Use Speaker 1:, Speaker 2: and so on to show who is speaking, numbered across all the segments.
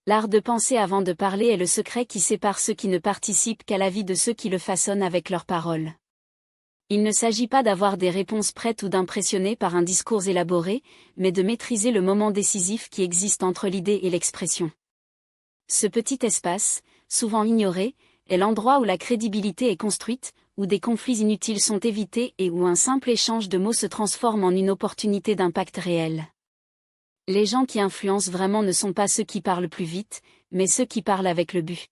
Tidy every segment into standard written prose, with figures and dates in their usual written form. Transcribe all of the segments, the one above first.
Speaker 1: L'art de penser avant de parler est le secret qui sépare ceux qui ne participent qu'à la vie de ceux qui le façonnent avec leurs paroles. Il ne s'agit pas d'avoir des réponses prêtes ou d'impressionner par un discours élaboré, mais de maîtriser le moment décisif qui existe entre l'idée et l'expression. Ce petit espace, souvent ignoré, est l'endroit où la crédibilité est construite, où des conflits inutiles sont évités et où un simple échange de mots se transforme en une opportunité d'impact réel. Les gens qui influencent vraiment ne sont pas ceux qui parlent plus vite, mais ceux qui parlent avec le but.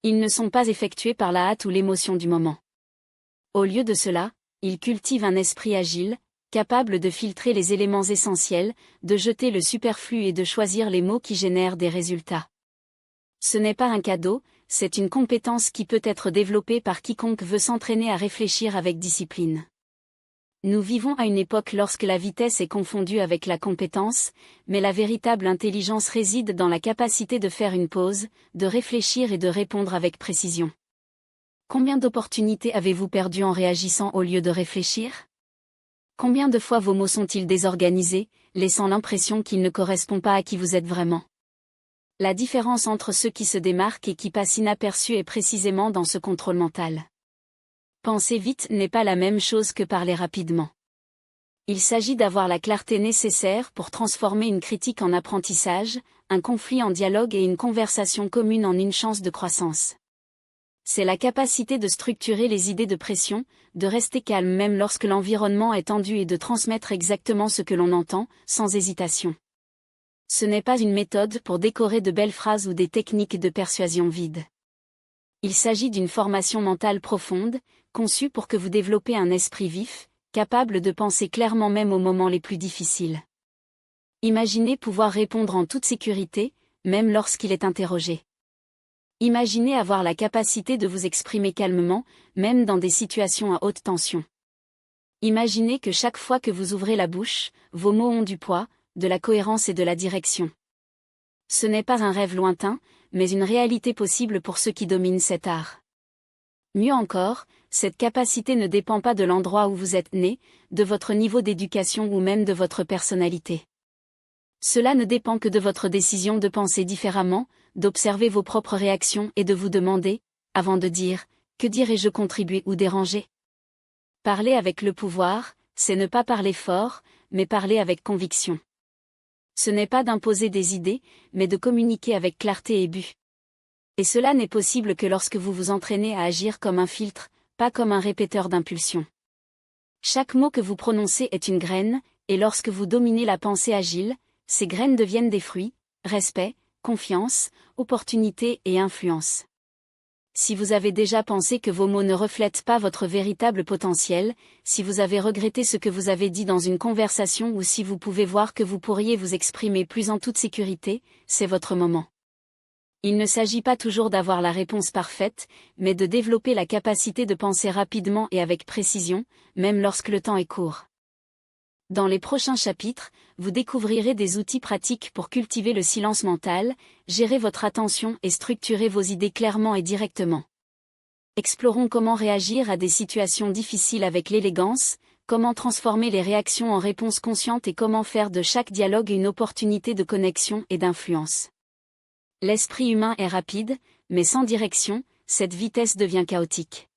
Speaker 1: Ils ne sont pas effectués par la hâte ou l'émotion du moment. Au lieu de cela, ils cultivent un esprit agile, capable de filtrer les éléments essentiels, de jeter le superflu et de choisir les mots qui génèrent des résultats. Ce n'est pas un cadeau, c'est une compétence qui peut être développée par quiconque veut s'entraîner à réfléchir avec discipline. Nous vivons à une époque lorsque la vitesse est confondue avec la compétence, mais la véritable intelligence réside dans la capacité de faire une pause, de réfléchir et de répondre avec précision. Combien d'opportunités avez-vous perdues en réagissant au lieu de réfléchir? Combien de fois vos mots sont-ils désorganisés, laissant l'impression qu'ils ne correspondent pas à qui vous êtes vraiment? La différence entre ceux qui se démarquent et qui passent inaperçus est précisément dans ce contrôle mental. Penser vite n'est pas la même chose que parler rapidement. Il s'agit d'avoir la clarté nécessaire pour transformer une critique en apprentissage, un conflit en dialogue et une conversation commune en une chance de croissance. C'est la capacité de structurer les idées de pression, de rester calme même lorsque l'environnement est tendu et de transmettre exactement ce que l'on entend, sans hésitation. Ce n'est pas une méthode pour décorer de belles phrases ou des techniques de persuasion vides. Il s'agit d'une formation mentale profonde, conçue pour que vous développez un esprit vif, capable de penser clairement même aux moments les plus difficiles. Imaginez pouvoir répondre en toute sécurité, même lorsqu'il est interrogé. Imaginez avoir la capacité de vous exprimer calmement, même dans des situations à haute tension. Imaginez que chaque fois que vous ouvrez la bouche, vos mots ont du poids, de la cohérence et de la direction. Ce n'est pas un rêve lointain, mais une réalité possible pour ceux qui dominent cet art. Mieux encore, cette capacité ne dépend pas de l'endroit où vous êtes né, de votre niveau d'éducation ou même de votre personnalité. Cela ne dépend que de votre décision de penser différemment, d'observer vos propres réactions et de vous demander, avant de dire, que dirais-je contribuer ou déranger? Parler avec le pouvoir, c'est ne pas parler fort, mais parler avec conviction. Ce n'est pas d'imposer des idées, mais de communiquer avec clarté et but. Et cela n'est possible que lorsque vous vous entraînez à agir comme un filtre, pas comme un répéteur d'impulsion. Chaque mot que vous prononcez est une graine, et lorsque vous dominez la pensée agile, ces graines deviennent des fruits, respect, confiance, opportunité et influence. Si vous avez déjà pensé que vos mots ne reflètent pas votre véritable potentiel, si vous avez regretté ce que vous avez dit dans une conversation ou si vous pouvez voir que vous pourriez vous exprimer plus en toute sécurité, c'est votre moment. Il ne s'agit pas toujours d'avoir la réponse parfaite, mais de développer la capacité de penser rapidement et avec précision, même lorsque le temps est court. Dans les prochains chapitres, vous découvrirez des outils pratiques pour cultiver le silence mental, gérer votre attention et structurer vos idées clairement et directement. Explorons comment réagir à des situations difficiles avec l'élégance, comment transformer les réactions en réponses conscientes et comment faire de chaque dialogue une opportunité de connexion et d'influence. L'esprit humain est rapide, mais sans direction, cette vitesse devient chaotique.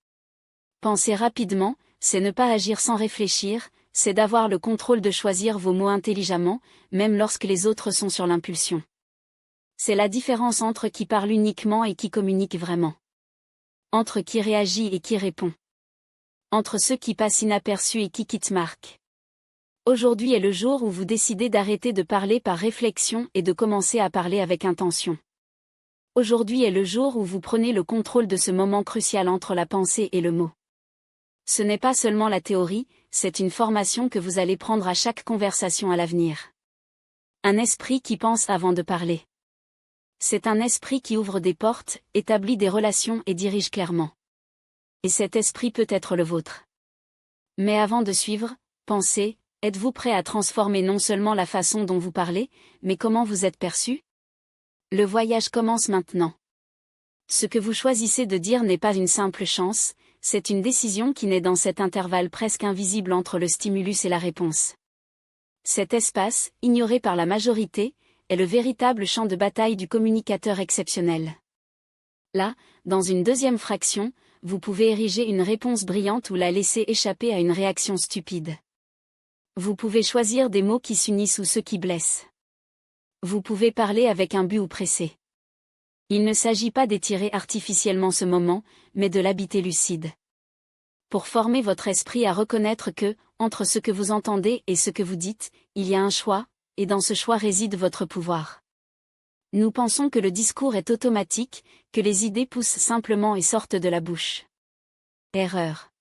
Speaker 1: Penser rapidement, c'est ne pas agir sans réfléchir, c'est d'avoir le contrôle de choisir vos mots intelligemment, même lorsque les autres sont sur l'impulsion. C'est la différence entre qui parle uniquement et qui communique vraiment. Entre qui réagit et qui répond. Entre ceux qui passent inaperçus et qui quittent marque. Aujourd'hui est le jour où vous décidez d'arrêter de parler par réflexion et de commencer à parler avec intention. Aujourd'hui est le jour où vous prenez le contrôle de ce moment crucial entre la pensée et le mot. Ce n'est pas seulement la théorie, c'est une formation que vous allez prendre à chaque conversation à l'avenir. Un esprit qui pense avant de parler. C'est un esprit qui ouvre des portes, établit des relations et dirige clairement. Et cet esprit peut être le vôtre. Mais avant de suivre, pensez, êtes-vous prêt à transformer non seulement la façon dont vous parlez, mais comment vous êtes perçu? Le voyage commence maintenant. Ce que vous choisissez de dire n'est pas une simple chance, c'est une décision qui naît dans cet intervalle presque invisible entre le stimulus et la réponse. Cet espace, ignoré par la majorité, est le véritable champ de bataille du communicateur exceptionnel. Là, dans une deuxième fraction, vous pouvez ériger une réponse brillante ou la laisser échapper à une réaction stupide. Vous pouvez choisir des mots qui s'unissent ou ceux qui blessent. Vous pouvez parler avec un but ou pressé. Il ne s'agit pas d'étirer artificiellement ce moment, mais de l'habiter lucide. Pour former votre esprit à reconnaître que, entre ce que vous entendez et ce que vous dites, il y a un choix, et dans ce choix réside votre pouvoir. Nous pensons que le discours est automatique, que les idées poussent simplement et sortent de la bouche. Erreur.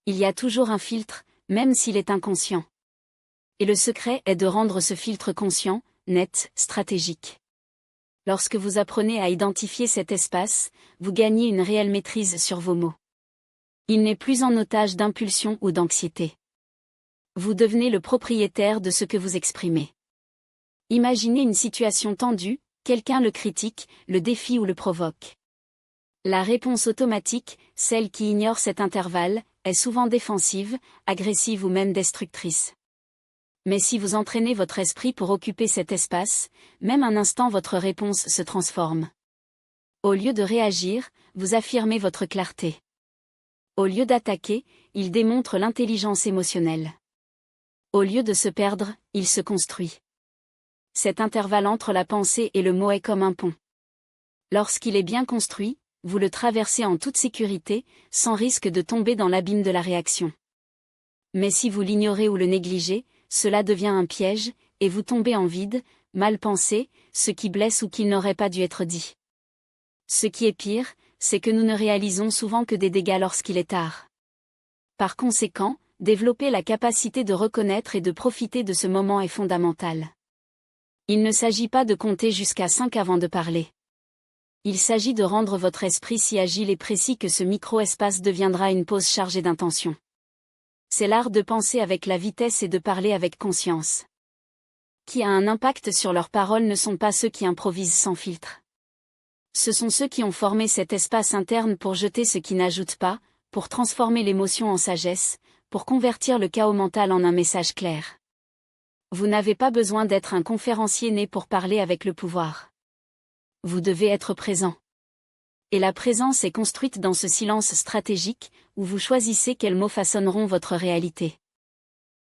Speaker 1: Il y a toujours un filtre, même s'il est inconscient. Et le secret est de rendre ce filtre conscient, net, stratégique. Lorsque vous apprenez à identifier cet espace, vous gagnez une réelle maîtrise sur vos mots. Il n'est plus en otage d'impulsion ou d'anxiété. Vous devenez le propriétaire de ce que vous exprimez. Imaginez une situation tendue, quelqu'un le critique, le défie ou le provoque. La réponse automatique, celle qui ignore cet intervalle, est souvent défensive, agressive ou même destructrice. Mais si vous entraînez votre esprit pour occuper cet espace, même un instant votre réponse se transforme. Au lieu de réagir, vous affirmez votre clarté. Au lieu d'attaquer, il démontre l'intelligence émotionnelle. Au lieu de se perdre, il se construit. Cet intervalle entre la pensée et le mot est comme un pont. Lorsqu'il est bien construit, vous le traversez en toute sécurité, sans risque de tomber dans l'abîme de la réaction. Mais si vous l'ignorez ou le négligez, cela devient un piège, et vous tombez en vide, mal pensé, ce qui blesse ou qui n'aurait pas dû être dit. Ce qui est pire, c'est que nous ne réalisons souvent que des dégâts lorsqu'il est tard. Par conséquent, développer la capacité de reconnaître et de profiter de ce moment est fondamental. Il ne s'agit pas de compter jusqu'à 5 avant de parler. Il s'agit de rendre votre esprit si agile et précis que ce micro-espace deviendra une pause chargée d'intention. C'est l'art de penser avec la vitesse et de parler avec conscience. Qui a un impact sur leurs paroles ne sont pas ceux qui improvisent sans filtre. Ce sont ceux qui ont formé cet espace interne pour jeter ce qui n'ajoute pas, pour transformer l'émotion en sagesse, pour convertir le chaos mental en un message clair. Vous n'avez pas besoin d'être un conférencier né pour parler avec le pouvoir. Vous devez être présent. Et la présence est construite dans ce silence stratégique, où vous choisissez quels mots façonneront votre réalité.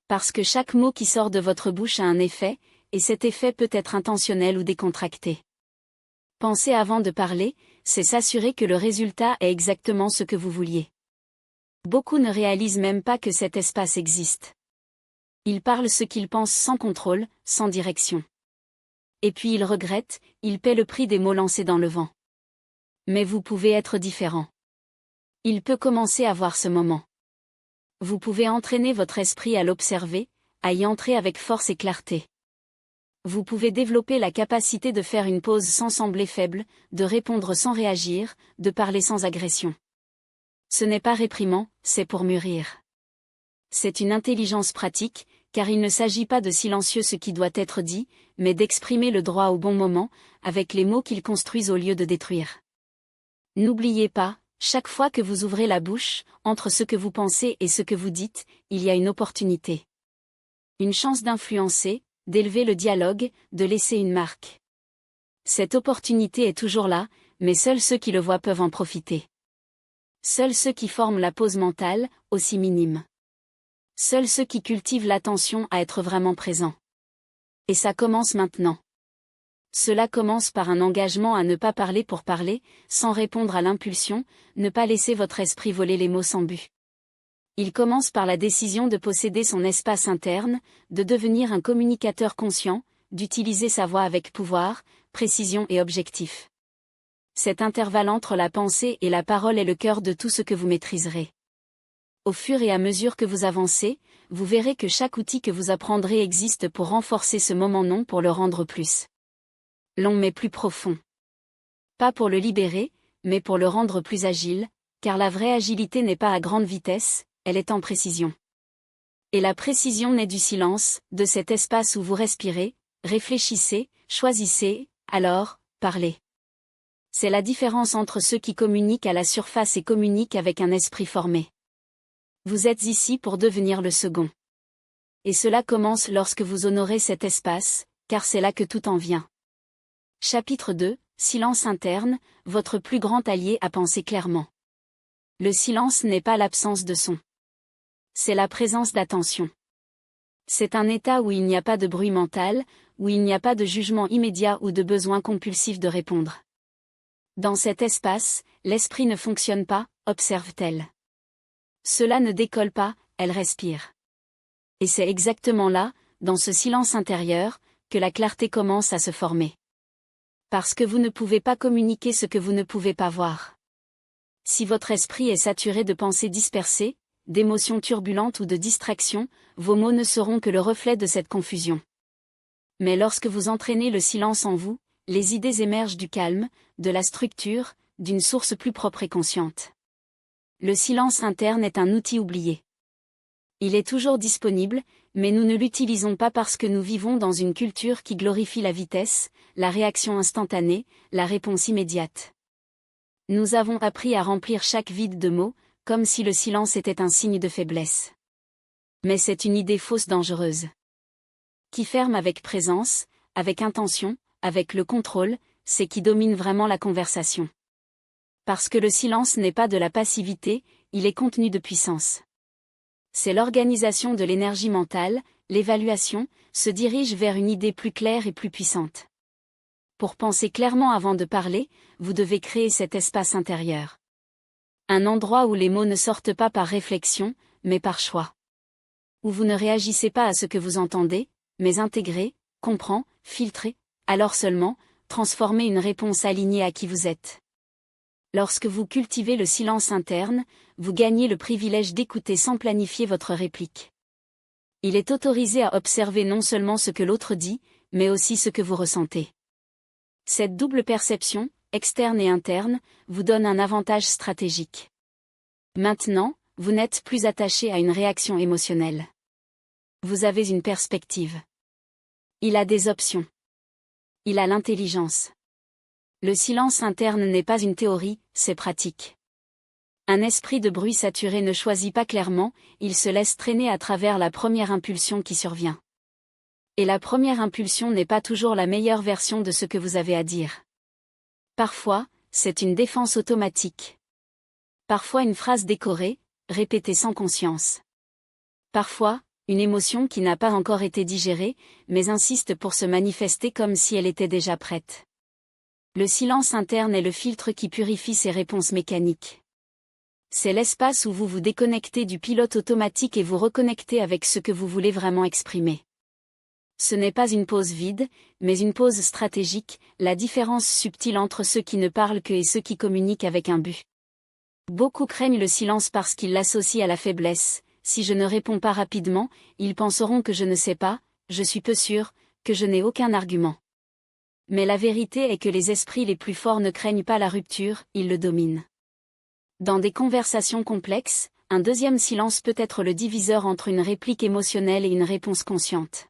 Speaker 1: Parce que chaque mot qui sort de votre bouche a un effet, et cet effet peut être intentionnel ou décontracté. Penser avant de parler, c'est s'assurer que le résultat est exactement ce que vous vouliez. Beaucoup ne réalisent même pas que cet espace existe. Ils parlent ce qu'ils pensent sans contrôle, sans direction. Et puis ils regrettent, ils paient le prix des mots lancés dans le vent. Mais vous pouvez être différent. Il peut commencer à voir ce moment. Vous pouvez entraîner votre esprit à l'observer, à y entrer avec force et clarté. Vous pouvez développer la capacité de faire une pause sans sembler faible, de répondre sans réagir, de parler sans agression. Ce n'est pas réprimant, c'est pour mûrir. C'est une intelligence pratique, car il ne s'agit pas de silencieux ce qui doit être dit, mais d'exprimer le droit au bon moment, avec les mots qu'ils construisent au lieu de détruire. N'oubliez pas, chaque fois que vous ouvrez la bouche, entre ce que vous pensez et ce que vous dites, il y a une opportunité. Une chance d'influencer, d'élever le dialogue, de laisser une marque. Cette opportunité est toujours là, mais seuls ceux qui le voient peuvent en profiter. Seuls ceux qui forment la pause mentale, aussi minime. Seuls ceux qui cultivent l'attention à être vraiment présents. Et ça commence maintenant. Cela commence par un engagement à ne pas parler pour parler, sans répondre à l'impulsion, ne pas laisser votre esprit voler les mots sans but. Il commence par la décision de posséder son espace interne, de devenir un communicateur conscient, d'utiliser sa voix avec pouvoir, précision et objectif. Cet intervalle entre la pensée et la parole est le cœur de tout ce que vous maîtriserez. Au fur et à mesure que vous avancez, vous verrez que chaque outil que vous apprendrez existe pour renforcer ce moment, non pour le rendre plus long mais plus profond. Pas pour le libérer, mais pour le rendre plus agile, car la vraie agilité n'est pas à grande vitesse, elle est en précision. Et la précision naît du silence, de cet espace où vous respirez, réfléchissez, choisissez, alors, parlez. C'est la différence entre ceux qui communiquent à la surface et communiquent avec un esprit formé. Vous êtes ici pour devenir le second. Et cela commence lorsque vous honorez cet espace, car c'est là que tout en vient. Chapitre 2, Silence interne, votre plus grand allié à penser clairement. Le silence n'est pas l'absence de son. C'est la présence d'attention. C'est un état où il n'y a pas de bruit mental, où il n'y a pas de jugement immédiat ou de besoin compulsif de répondre. Dans cet espace, l'esprit ne fonctionne pas, observe-t-elle. Cela ne décolle pas, elle respire. Et c'est exactement là, dans ce silence intérieur, que la clarté commence à se former. Parce que vous ne pouvez pas communiquer ce que vous ne pouvez pas voir. Si votre esprit est saturé de pensées dispersées, d'émotions turbulentes ou de distractions, vos mots ne seront que le reflet de cette confusion. Mais lorsque vous entraînez le silence en vous, les idées émergent du calme, de la structure, d'une source plus propre et consciente. Le silence interne est un outil oublié. Il est toujours disponible, mais nous ne l'utilisons pas parce que nous vivons dans une culture qui glorifie la vitesse, la réaction instantanée, la réponse immédiate. Nous avons appris à remplir chaque vide de mots, comme si le silence était un signe de faiblesse. Mais c'est une idée fausse dangereuse. Qui ferme avec présence, avec intention, avec le contrôle, c'est qui domine vraiment la conversation. Parce que le silence n'est pas de la passivité, il est contenu de puissance. C'est l'organisation de l'énergie mentale, l'évaluation, se dirige vers une idée plus claire et plus puissante. Pour penser clairement avant de parler, vous devez créer cet espace intérieur. Un endroit où les mots ne sortent pas par réflexion, mais par choix. Où vous ne réagissez pas à ce que vous entendez, mais intégrez, comprend, filtrez, alors seulement, transformez une réponse alignée à qui vous êtes. Lorsque vous cultivez le silence interne, vous gagnez le privilège d'écouter sans planifier votre réplique. Il est autorisé à observer non seulement ce que l'autre dit, mais aussi ce que vous ressentez. Cette double perception, externe et interne, vous donne un avantage stratégique. Maintenant, vous n'êtes plus attaché à une réaction émotionnelle. Vous avez une perspective. Il a des options. Il a l'intelligence. Le silence interne n'est pas une théorie, c'est pratique. Un esprit de bruit saturé ne choisit pas clairement, il se laisse traîner à travers la première impulsion qui survient. Et la première impulsion n'est pas toujours la meilleure version de ce que vous avez à dire. Parfois, c'est une défense automatique. Parfois une phrase décorée, répétée sans conscience. Parfois, une émotion qui n'a pas encore été digérée, mais insiste pour se manifester comme si elle était déjà prête. Le silence interne est le filtre qui purifie ces réponses mécaniques. C'est l'espace où vous vous déconnectez du pilote automatique et vous reconnectez avec ce que vous voulez vraiment exprimer. Ce n'est pas une pause vide, mais une pause stratégique, la différence subtile entre ceux qui ne parlent que et ceux qui communiquent avec un but. Beaucoup craignent le silence parce qu'ils l'associent à la faiblesse. Si je ne réponds pas rapidement, ils penseront que je ne sais pas, je suis peu sûr, que je n'ai aucun argument. Mais la vérité est que les esprits les plus forts ne craignent pas la rupture, ils le dominent. Dans des conversations complexes, un deuxième silence peut être le diviseur entre une réplique émotionnelle et une réponse consciente.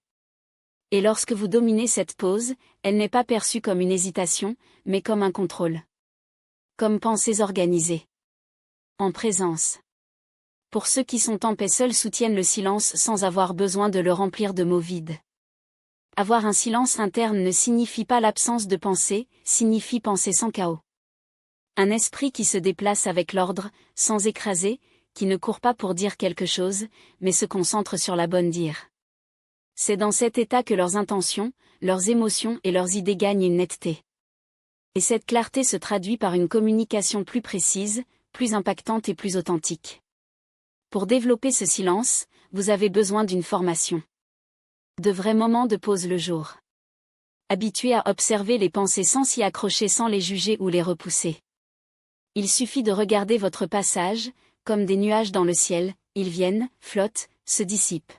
Speaker 1: Et lorsque vous dominez cette pause, elle n'est pas perçue comme une hésitation, mais comme un contrôle. Comme pensées organisées. En présence. Pour ceux qui sont en paix seuls soutiennent le silence sans avoir besoin de le remplir de mots vides. Avoir un silence interne ne signifie pas l'absence de pensée, signifie penser sans chaos. Un esprit qui se déplace avec l'ordre, sans écraser, qui ne court pas pour dire quelque chose, mais se concentre sur la bonne dire. C'est dans cet état que leurs intentions, leurs émotions et leurs idées gagnent une netteté. Et cette clarté se traduit par une communication plus précise, plus impactante et plus authentique. Pour développer ce silence, vous avez besoin d'une formation. De vrais moments de pause le jour. Habitué à observer les pensées sans s'y accrocher, sans les juger ou les repousser. Il suffit de regarder votre passage, comme des nuages dans le ciel, ils viennent, flottent, se dissipent.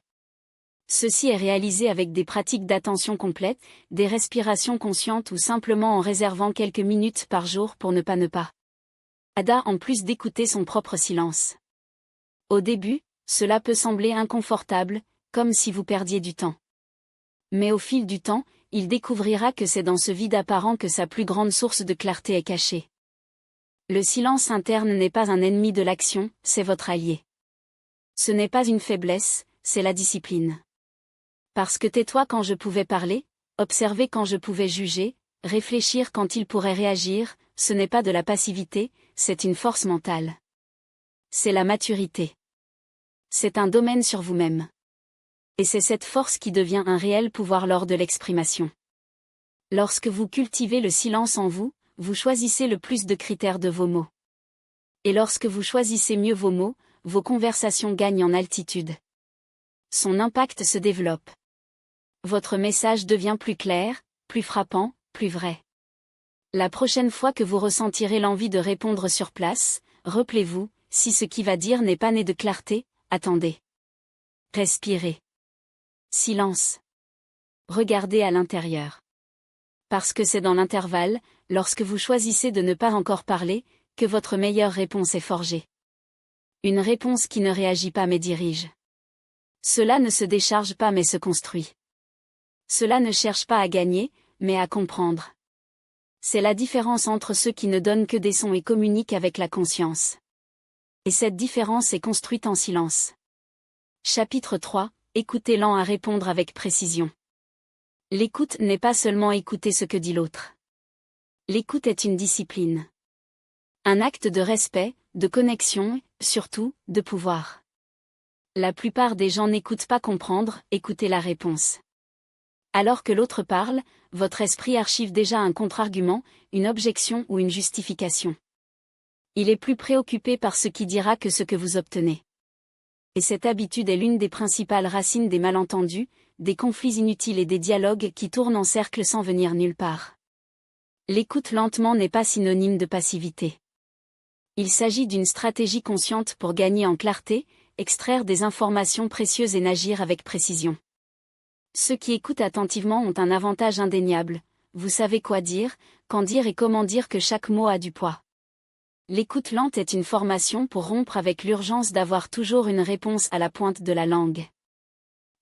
Speaker 1: Ceci est réalisé avec des pratiques d'attention complète, des respirations conscientes ou simplement en réservant quelques minutes par jour pour ne pas. Ada en plus d'écouter son propre silence. Au début, cela peut sembler inconfortable, comme si vous perdiez du temps. Mais au fil du temps, il découvrira que c'est dans ce vide apparent que sa plus grande source de clarté est cachée. Le silence interne n'est pas un ennemi de l'action, c'est votre allié. Ce n'est pas une faiblesse, c'est la discipline. Parce que tais-toi quand je pouvais parler, Observer quand je pouvais juger, réfléchir quand il pourrait réagir, ce n'est pas de la passivité, c'est une force mentale. C'est la maturité. C'est un domaine sur vous-même. Et c'est cette force qui devient un réel pouvoir lors de l'exprimation. Lorsque vous cultivez le silence en vous, vous choisissez le plus de critères de vos mots. Et lorsque vous choisissez mieux vos mots, vos conversations gagnent en altitude. Son impact se développe. Votre message devient plus clair, plus frappant, plus vrai. La prochaine fois que vous ressentirez l'envie de répondre sur place, rappelez-vous, si ce qui va dire n'est pas né de clarté, attendez. Respirez. Silence. Regardez à l'intérieur. Parce que c'est dans l'intervalle, lorsque vous choisissez de ne pas encore parler, que votre meilleure réponse est forgée. Une réponse qui ne réagit pas mais dirige. Cela ne se décharge pas mais se construit. Cela ne cherche pas à gagner, mais à comprendre. C'est la différence entre ceux qui ne donnent que des sons et communiquent avec la conscience. Et cette différence est construite en silence. Chapitre 3, écoutez lent à répondre avec précision. L'écoute n'est pas seulement écouter ce que dit l'autre. L'écoute est une discipline. Un acte de respect, de connexion, surtout, de pouvoir. La plupart des gens n'écoutent pas comprendre, écoutez la réponse. Alors que l'autre parle, votre esprit archive déjà un contre-argument, une objection ou une justification. Il est plus préoccupé par ce qui dira que ce que vous obtenez. Et cette habitude est l'une des principales racines des malentendus, des conflits inutiles et des dialogues qui tournent en cercle sans venir nulle part. L'écoute lentement n'est pas synonyme de passivité. Il s'agit d'une stratégie consciente pour gagner en clarté, extraire des informations précieuses et n'agir avec précision. Ceux qui écoutent attentivement ont un avantage indéniable, vous savez quoi dire, quand dire et comment dire que chaque mot a du poids. L'écoute lente est une formation pour rompre avec l'urgence d'avoir toujours une réponse à la pointe de la langue.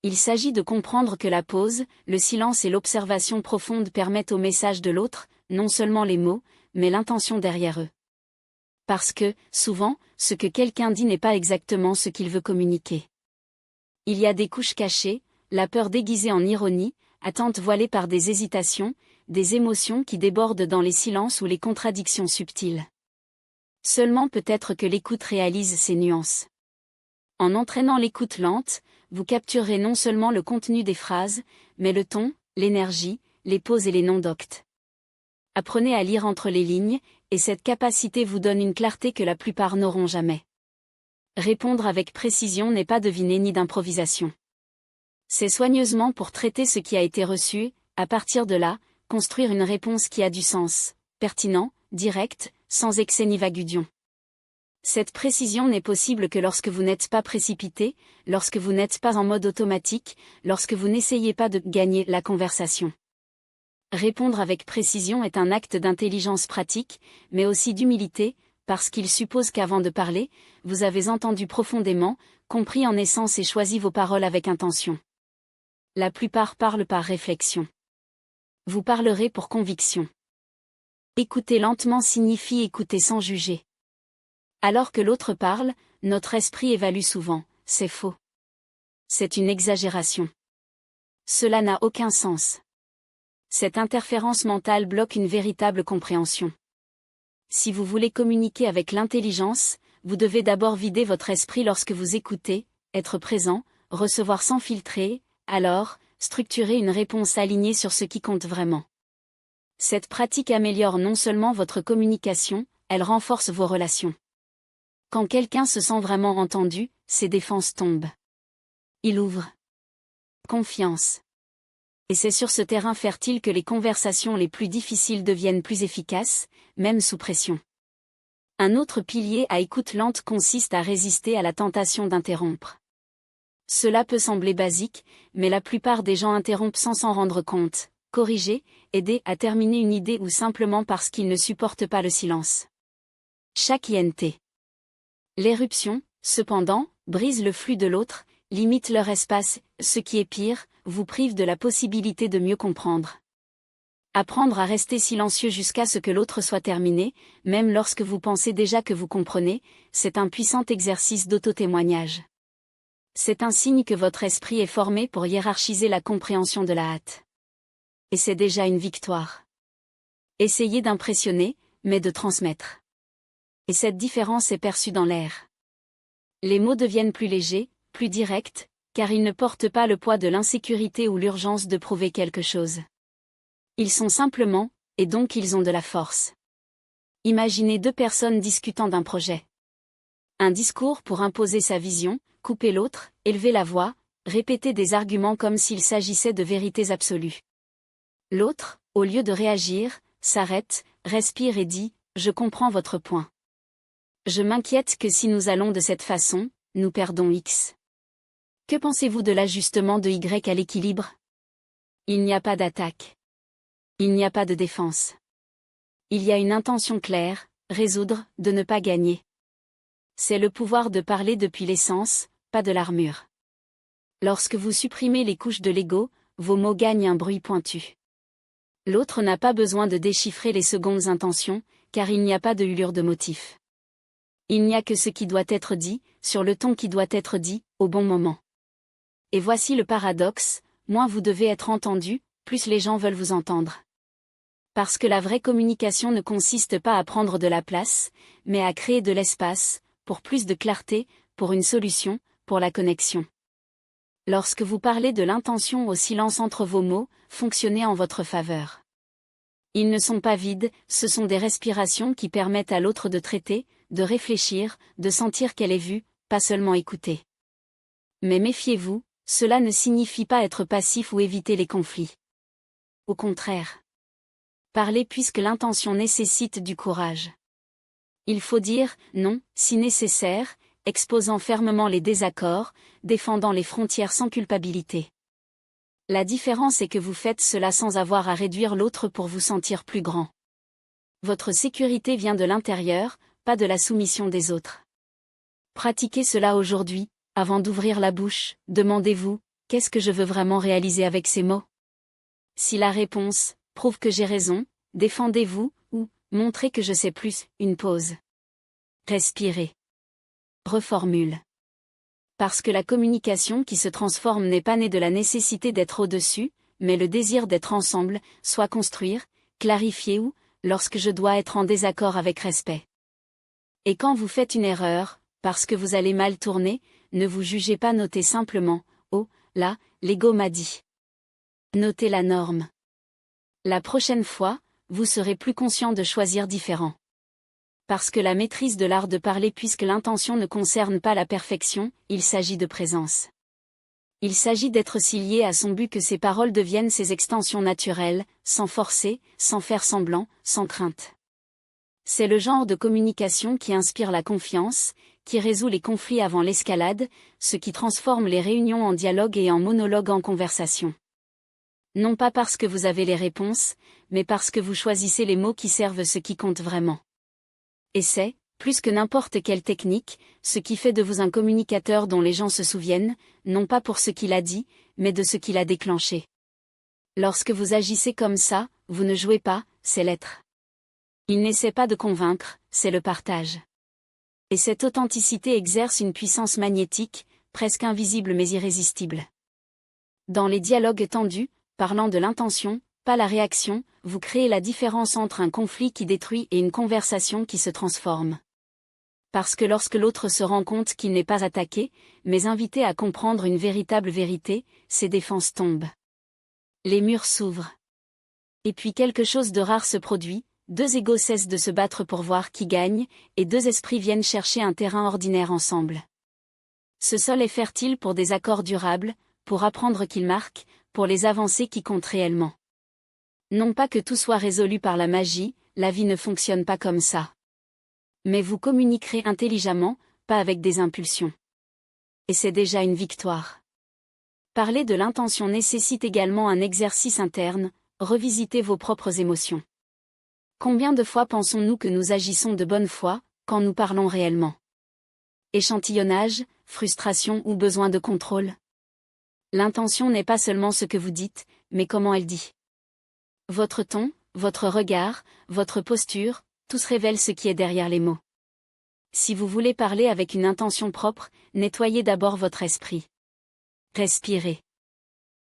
Speaker 1: Il s'agit de comprendre que la pause, le silence et l'observation profonde permettent au message de l'autre, non seulement les mots, mais l'intention derrière eux. Parce que, souvent, ce que quelqu'un dit n'est pas exactement ce qu'il veut communiquer. Il y a des couches cachées, la peur déguisée en ironie, attente voilée par des hésitations, des émotions qui débordent dans les silences ou les contradictions subtiles. Seulement peut-être que l'écoute réalise ces nuances. En entraînant l'écoute lente, vous capturerez non seulement le contenu des phrases, mais le ton, l'énergie, les pauses et les noms doctes. Apprenez à lire entre les lignes, et cette capacité vous donne une clarté que la plupart n'auront jamais. Répondre avec précision n'est pas deviner ni d'improvisation. C'est soigneusement pour traiter ce qui a été reçu, à partir de là, construire une réponse qui a du sens, pertinent, direct, sans excès ni vaguedion. Cette précision n'est possible que lorsque vous n'êtes pas précipité, lorsque vous n'êtes pas en mode automatique, lorsque vous n'essayez pas de gagner la conversation. Répondre avec précision est un acte d'intelligence pratique, mais aussi d'humilité, parce qu'il suppose qu'avant de parler, vous avez entendu profondément, compris en essence et choisi vos paroles avec intention. La plupart parlent par réflexion. Vous parlerez pour conviction. Écouter lentement signifie écouter sans juger. Alors que l'autre parle, notre esprit évalue souvent, c'est faux. C'est une exagération. Cela n'a aucun sens. Cette interférence mentale bloque une véritable compréhension. Si vous voulez communiquer avec l'intelligence, vous devez d'abord vider votre esprit lorsque vous écoutez, être présent, recevoir sans filtrer, alors, structurer une réponse alignée sur ce qui compte vraiment. Cette pratique améliore non seulement votre communication, elle renforce vos relations. Quand quelqu'un se sent vraiment entendu, ses défenses tombent. Il ouvre confiance. Et c'est sur ce terrain fertile que les conversations les plus difficiles deviennent plus efficaces, même sous pression. Un autre pilier à écoute lente consiste à résister à la tentation d'interrompre. Cela peut sembler basique, mais la plupart des gens interrompent sans s'en rendre compte, corriger, aider à terminer une idée ou simplement parce qu'ils ne supportent pas le silence. Chaque INT. L'éruption, cependant, brise le flux de l'autre, limite leur espace, ce qui est pire, vous prive de la possibilité de mieux comprendre. Apprendre à rester silencieux jusqu'à ce que l'autre soit terminé, même lorsque vous pensez déjà que vous comprenez, c'est un puissant exercice d'auto-témoignage. C'est un signe que votre esprit est formé pour hiérarchiser la compréhension de la hâte. Et c'est déjà une victoire. Essayez d'impressionner, mais de transmettre. Et cette différence est perçue dans l'air. Les mots deviennent plus légers, plus directs, car ils ne portent pas le poids de l'insécurité ou l'urgence de prouver quelque chose. Ils sont simplement, et donc ils ont de la force. Imaginez deux personnes discutant d'un projet. Un discours pour imposer sa vision, couper l'autre, élever la voix, répéter des arguments comme s'il s'agissait de vérités absolues. L'autre, au lieu de réagir, s'arrête, respire et dit « Je comprends votre point. Je m'inquiète que si nous allons de cette façon, nous perdons X. Que pensez-vous de l'ajustement de Y à l'équilibre ? Il n'y a pas d'attaque. Il n'y a pas de défense. Il y a une intention claire, résoudre, de ne pas gagner. C'est le pouvoir de parler depuis l'essence, pas de l'armure. Lorsque vous supprimez les couches de l'ego, vos mots gagnent un bruit pointu. L'autre n'a pas besoin de déchiffrer les secondes intentions, car il n'y a pas de hulure de motif. Il n'y a que ce qui doit être dit, sur le ton qui doit être dit, au bon moment. Et voici le paradoxe, moins vous devez être entendu, plus les gens veulent vous entendre. Parce que la vraie communication ne consiste pas à prendre de la place, mais à créer de l'espace, pour plus de clarté, pour une solution, pour la connexion. Lorsque vous parlez de l'intention au silence entre vos mots, fonctionnez en votre faveur. Ils ne sont pas vides, ce sont des respirations qui permettent à l'autre de traiter, de réfléchir, de sentir qu'elle est vue, pas seulement écoutée. Mais méfiez-vous, cela ne signifie pas être passif ou éviter les conflits. Au contraire. Parlez puisque l'intention nécessite du courage. Il faut dire « non » si nécessaire, exposant fermement les désaccords, défendant les frontières sans culpabilité. La différence est que vous faites cela sans avoir à réduire l'autre pour vous sentir plus grand. Votre sécurité vient de l'intérieur, pas de la soumission des autres. Pratiquez cela aujourd'hui, avant d'ouvrir la bouche, demandez-vous « qu'est-ce que je veux vraiment réaliser avec ces mots ?» Si la réponse « prouve que j'ai raison », défendez-vous, ou « montrez que je sais plus », une pause. Respirez. Reformule. Parce que la communication qui se transforme n'est pas née de la nécessité d'être au-dessus, mais le désir d'être ensemble, soit construire, clarifier ou, lorsque je dois être en désaccord avec respect. Et quand vous faites une erreur, parce que vous allez mal tourner, ne vous jugez pas, notez simplement « oh, là, l'ego m'a dit ». Notez la norme. La prochaine fois, vous serez plus conscient de choisir différent. Parce que la maîtrise de l'art de parler, puisque l'intention ne concerne pas la perfection, il s'agit de présence. Il s'agit d'être si lié à son but que ses paroles deviennent ses extensions naturelles, sans forcer, sans faire semblant, sans crainte. C'est le genre de communication qui inspire la confiance, qui résout les conflits avant l'escalade, ce qui transforme les réunions en dialogue et en monologue en conversation. Non pas parce que vous avez les réponses, mais parce que vous choisissez les mots qui servent ce qui compte vraiment. Et c'est, plus que n'importe quelle technique, ce qui fait de vous un communicateur dont les gens se souviennent, non pas pour ce qu'il a dit, mais de ce qu'il a déclenché. Lorsque vous agissez comme ça, vous ne jouez pas, c'est l'être. Il n'essaie pas de convaincre, c'est le partage. Et cette authenticité exerce une puissance magnétique, presque invisible mais irrésistible. Dans les dialogues tendus, parlant de l'intention, pas la réaction, vous créez la différence entre un conflit qui détruit et une conversation qui se transforme. Parce que lorsque l'autre se rend compte qu'il n'est pas attaqué, mais invité à comprendre une véritable vérité, ses défenses tombent. Les murs s'ouvrent. Et puis quelque chose de rare se produit, deux égos cessent de se battre pour voir qui gagne, et deux esprits viennent chercher un terrain ordinaire ensemble. Ce sol est fertile pour des accords durables, pour apprendre qu'ils marquent, pour les avancées qui comptent réellement. Non pas que tout soit résolu par la magie, la vie ne fonctionne pas comme ça. Mais vous communiquerez intelligemment, pas avec des impulsions. Et c'est déjà une victoire. Parler de l'intention nécessite également un exercice interne, revisiter vos propres émotions. Combien de fois pensons-nous que nous agissons de bonne foi, quand nous parlons réellement ? Échantillonnage, frustration ou besoin de contrôle ? L'intention n'est pas seulement ce que vous dites, mais comment elle dit. Votre ton, votre regard, votre posture, tous révèlent ce qui est derrière les mots. Si vous voulez parler avec une intention propre, nettoyez d'abord votre esprit. Respirez.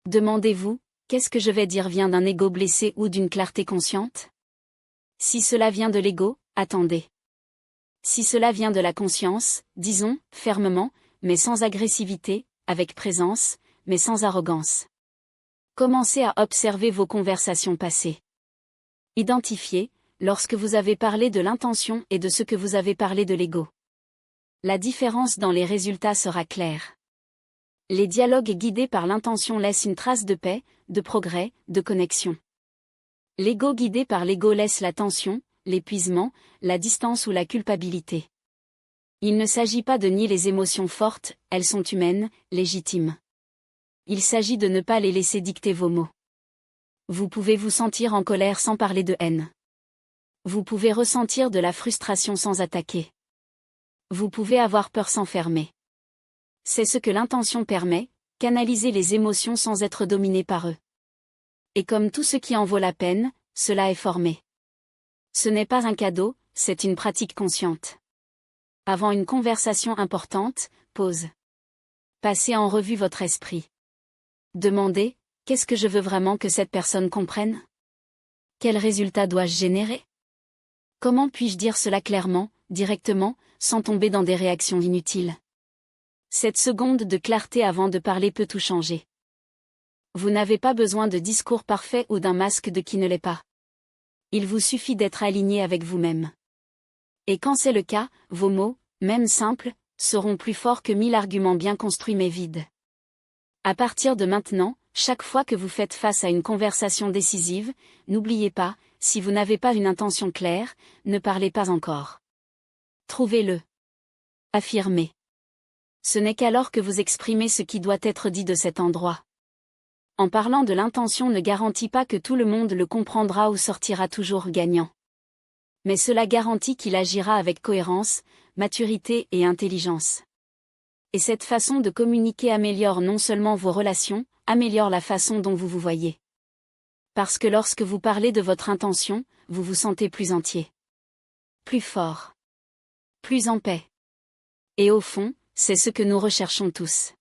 Speaker 1: Demandez-vous, qu'est-ce que je vais dire vient d'un ego blessé ou d'une clarté consciente? Si cela vient de l'ego, attendez. Si cela vient de la conscience, disons, fermement, mais sans agressivité, avec présence, mais sans arrogance. Commencez à observer vos conversations passées. Identifiez, lorsque vous avez parlé de l'intention et de ce que vous avez parlé de l'ego. La différence dans les résultats sera claire. Les dialogues guidés par l'intention laissent une trace de paix, de progrès, de connexion. L'ego guidé par l'ego laisse la tension, l'épuisement, la distance ou la culpabilité. Il ne s'agit pas de nier les émotions fortes, elles sont humaines, légitimes. Il s'agit de ne pas les laisser dicter vos mots. Vous pouvez vous sentir en colère sans parler de haine. Vous pouvez ressentir de la frustration sans attaquer. Vous pouvez avoir peur sans fermer. C'est ce que l'intention permet, canaliser les émotions sans être dominé par eux. Et comme tout ce qui en vaut la peine, cela est formé. Ce n'est pas un cadeau, c'est une pratique consciente. Avant une conversation importante, pause. Passez en revue votre esprit. Demandez, qu'est-ce que je veux vraiment que cette personne comprenne? Quel résultat dois-je générer? Comment puis-je dire cela clairement, directement, sans tomber dans des réactions inutiles? Cette seconde de clarté avant de parler peut tout changer. Vous n'avez pas besoin de discours parfait ou d'un masque de qui ne l'est pas. Il vous suffit d'être aligné avec vous-même. Et quand c'est le cas, vos mots, même simples, seront plus forts que 1000 arguments bien construits mais vides. À partir de maintenant, chaque fois que vous faites face à une conversation décisive, n'oubliez pas, si vous n'avez pas une intention claire, ne parlez pas encore. Trouvez-le. Affirmez. Ce n'est qu'alors que vous exprimez ce qui doit être dit de cet endroit. En parlant de l'intention ne garantit pas que tout le monde le comprendra ou sortira toujours gagnant. Mais cela garantit qu'il agira avec cohérence, maturité et intelligence. Et cette façon de communiquer améliore non seulement vos relations, améliore la façon dont vous vous voyez. Parce que lorsque vous parlez de votre intention, vous vous sentez plus entier. Plus fort. Plus en paix. Et au fond, c'est ce que nous recherchons tous.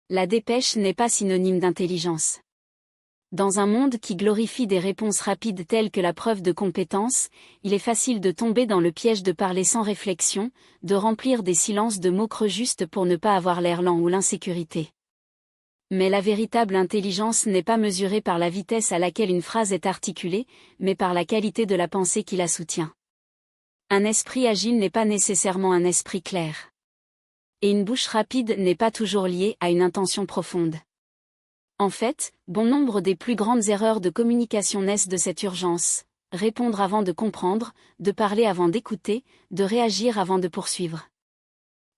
Speaker 1: La dépêche n'est pas synonyme d'intelligence. Dans un monde qui glorifie des réponses rapides telles que la preuve de compétence, il est facile de tomber dans le piège de parler sans réflexion, de remplir des silences de mots creux juste pour ne pas avoir l'air lent ou l'insécurité. Mais la véritable intelligence n'est pas mesurée par la vitesse à laquelle une phrase est articulée, mais par la qualité de la pensée qui la soutient. Un esprit agile n'est pas nécessairement un esprit clair. Et une bouche rapide n'est pas toujours liée à une intention profonde. En fait, bon nombre des plus grandes erreurs de communication naissent de cette urgence, répondre avant de comprendre, de parler avant d'écouter, de réagir avant de poursuivre.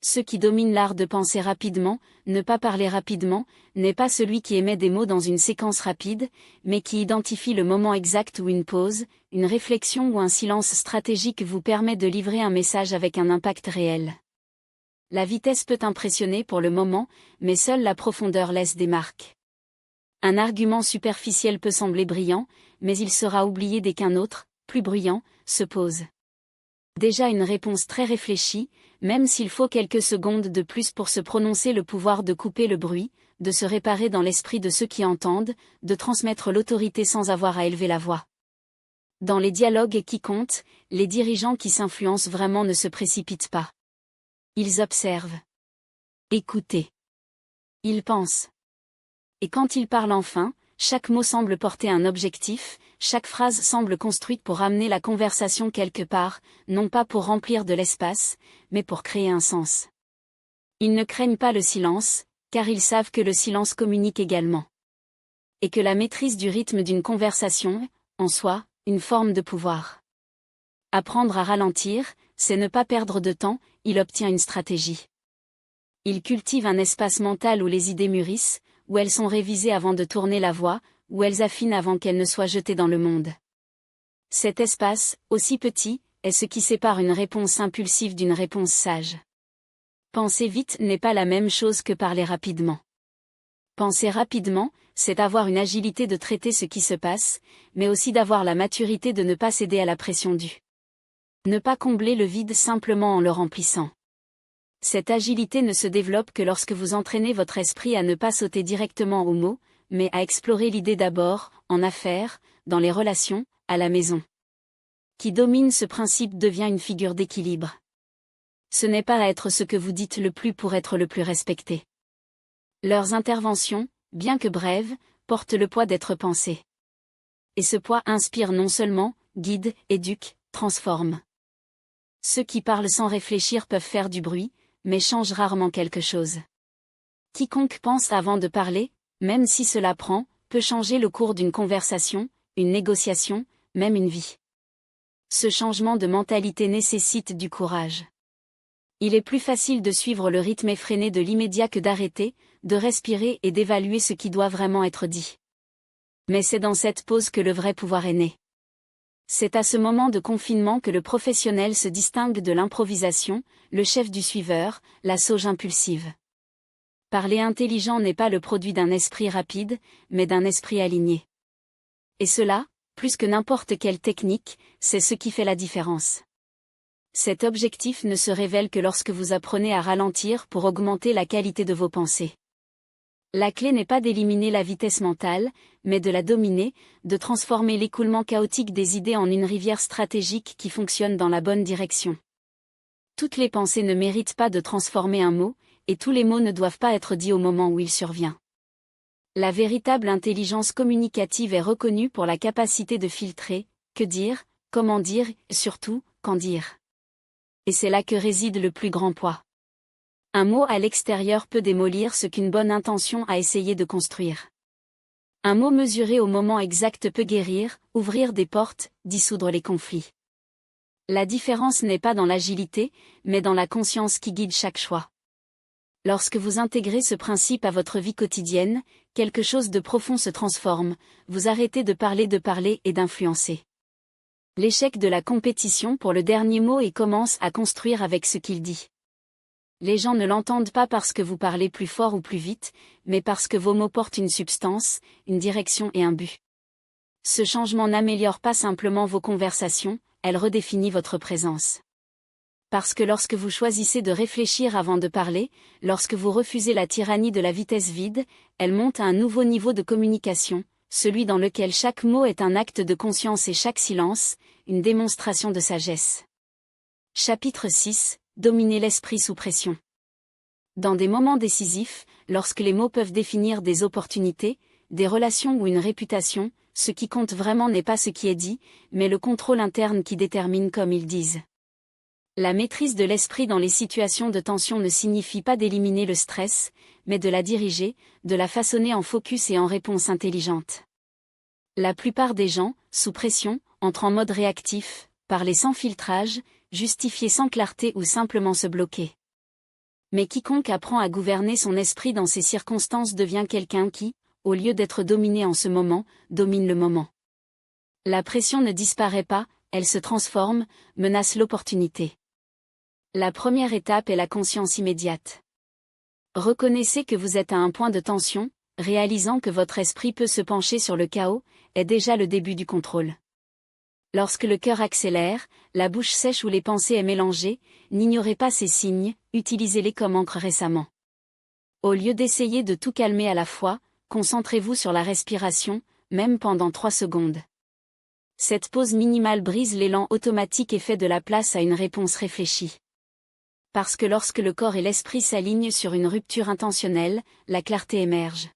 Speaker 1: Ceux qui dominent l'art de penser rapidement, ne pas parler rapidement, n'est pas celui qui émet des mots dans une séquence rapide, mais qui identifie le moment exact où une pause, une réflexion ou un silence stratégique vous permet de livrer un message avec un impact réel. La vitesse peut impressionner pour le moment, mais seule la profondeur laisse des marques. Un argument superficiel peut sembler brillant, mais il sera oublié dès qu'un autre, plus bruyant, se pose. Déjà une réponse très réfléchie, même s'il faut quelques secondes de plus pour se prononcer, le pouvoir de couper le bruit, de se réparer dans l'esprit de ceux qui entendent, de transmettre l'autorité sans avoir à élever la voix. Dans les dialogues qui comptent, les dirigeants qui s'influencent vraiment ne se précipitent pas. Ils observent. Écoutez. Ils pensent. Et quand ils parlent enfin, chaque mot semble porter un objectif, chaque phrase semble construite pour amener la conversation quelque part, non pas pour remplir de l'espace, mais pour créer un sens. Ils ne craignent pas le silence, car ils savent que le silence communique également. Et que la maîtrise du rythme d'une conversation est, en soi, une forme de pouvoir. Apprendre à ralentir, c'est ne pas perdre de temps, il obtient une stratégie. Il cultive un espace mental où les idées mûrissent, où elles sont révisées avant de tourner la voie, où elles affinent avant qu'elles ne soient jetées dans le monde. Cet espace, aussi petit, est ce qui sépare une réponse impulsive d'une réponse sage. Penser vite n'est pas la même chose que parler rapidement. Penser rapidement, c'est avoir une agilité de traiter ce qui se passe, mais aussi d'avoir la maturité de ne pas céder à la pression due. Ne pas combler le vide simplement en le remplissant. Cette agilité ne se développe que lorsque vous entraînez votre esprit à ne pas sauter directement aux mots, mais à explorer l'idée d'abord, en affaires, dans les relations, à la maison. Qui domine ce principe devient une figure d'équilibre. Ce n'est pas à être ce que vous dites le plus pour être le plus respecté. Leurs interventions, bien que brèves, portent le poids d'être pensées. Et ce poids inspire non seulement, guide, éduque, transforme. Ceux qui parlent sans réfléchir peuvent faire du bruit, mais changent rarement quelque chose. Quiconque pense avant de parler, même si cela prend, peut changer le cours d'une conversation, une négociation, même une vie. Ce changement de mentalité nécessite du courage. Il est plus facile de suivre le rythme effréné de l'immédiat que d'arrêter, de respirer et d'évaluer ce qui doit vraiment être dit. Mais c'est dans cette pause que le vrai pouvoir est né. C'est à ce moment de confinement que le professionnel se distingue de l'improvisation, le chef du suiveur, la sauge impulsive. Parler intelligent n'est pas le produit d'un esprit rapide, mais d'un esprit aligné. Et cela, plus que n'importe quelle technique, c'est ce qui fait la différence. Cet objectif ne se révèle que lorsque vous apprenez à ralentir pour augmenter la qualité de vos pensées. La clé n'est pas d'éliminer la vitesse mentale, mais de la dominer, de transformer l'écoulement chaotique des idées en une rivière stratégique qui fonctionne dans la bonne direction. Toutes les pensées ne méritent pas de transformer un mot, et tous les mots ne doivent pas être dits au moment où il survient. La véritable intelligence communicative est reconnue pour la capacité de filtrer, que dire, comment dire, et surtout, quand dire. Et c'est là que réside le plus grand poids. Un mot à l'extérieur peut démolir ce qu'une bonne intention a essayé de construire. Un mot mesuré au moment exact peut guérir, ouvrir des portes, dissoudre les conflits. La différence n'est pas dans l'agilité, mais dans la conscience qui guide chaque choix. Lorsque vous intégrez ce principe à votre vie quotidienne, quelque chose de profond se transforme, vous arrêtez de parler et d'influencer. L'échec de la compétition pour le dernier mot et commence à construire avec ce qu'il dit. Les gens ne l'entendent pas parce que vous parlez plus fort ou plus vite, mais parce que vos mots portent une substance, une direction et un but. Ce changement n'améliore pas simplement vos conversations, elle redéfinit votre présence. Parce que lorsque vous choisissez de réfléchir avant de parler, lorsque vous refusez la tyrannie de la vitesse vide, elle monte à un nouveau niveau de communication, celui dans lequel chaque mot est un acte de conscience et chaque silence, une démonstration de sagesse. Chapitre 6. Dominer l'esprit sous pression. Dans des moments décisifs, lorsque les mots peuvent définir des opportunités, des relations ou une réputation, ce qui compte vraiment n'est pas ce qui est dit, mais le contrôle interne qui détermine comme ils disent. La maîtrise de l'esprit dans les situations de tension ne signifie pas d'éliminer le stress, mais de la diriger, de la façonner en focus et en réponse intelligente. La plupart des gens, sous pression, entrent en mode réactif, parler sans filtrage, justifier sans clarté ou simplement se bloquer. Mais quiconque apprend à gouverner son esprit dans ces circonstances devient quelqu'un qui, au lieu d'être dominé en ce moment, domine le moment. La pression ne disparaît pas, elle se transforme, menace l'opportunité. La première étape est la conscience immédiate. Reconnaissez que vous êtes à un point de tension, réalisant que votre esprit peut se pencher sur le chaos, est déjà le début du contrôle. Lorsque le cœur accélère, la bouche sèche ou les pensées est mélangée, n'ignorez pas ces signes, utilisez-les comme encre récemment. Au lieu d'essayer de tout calmer à la fois, concentrez-vous sur la respiration, même pendant 3 secondes. Cette pause minimale brise l'élan automatique et fait de la place à une réponse réfléchie. Parce que lorsque le corps et l'esprit s'alignent sur une rupture intentionnelle, la clarté émerge.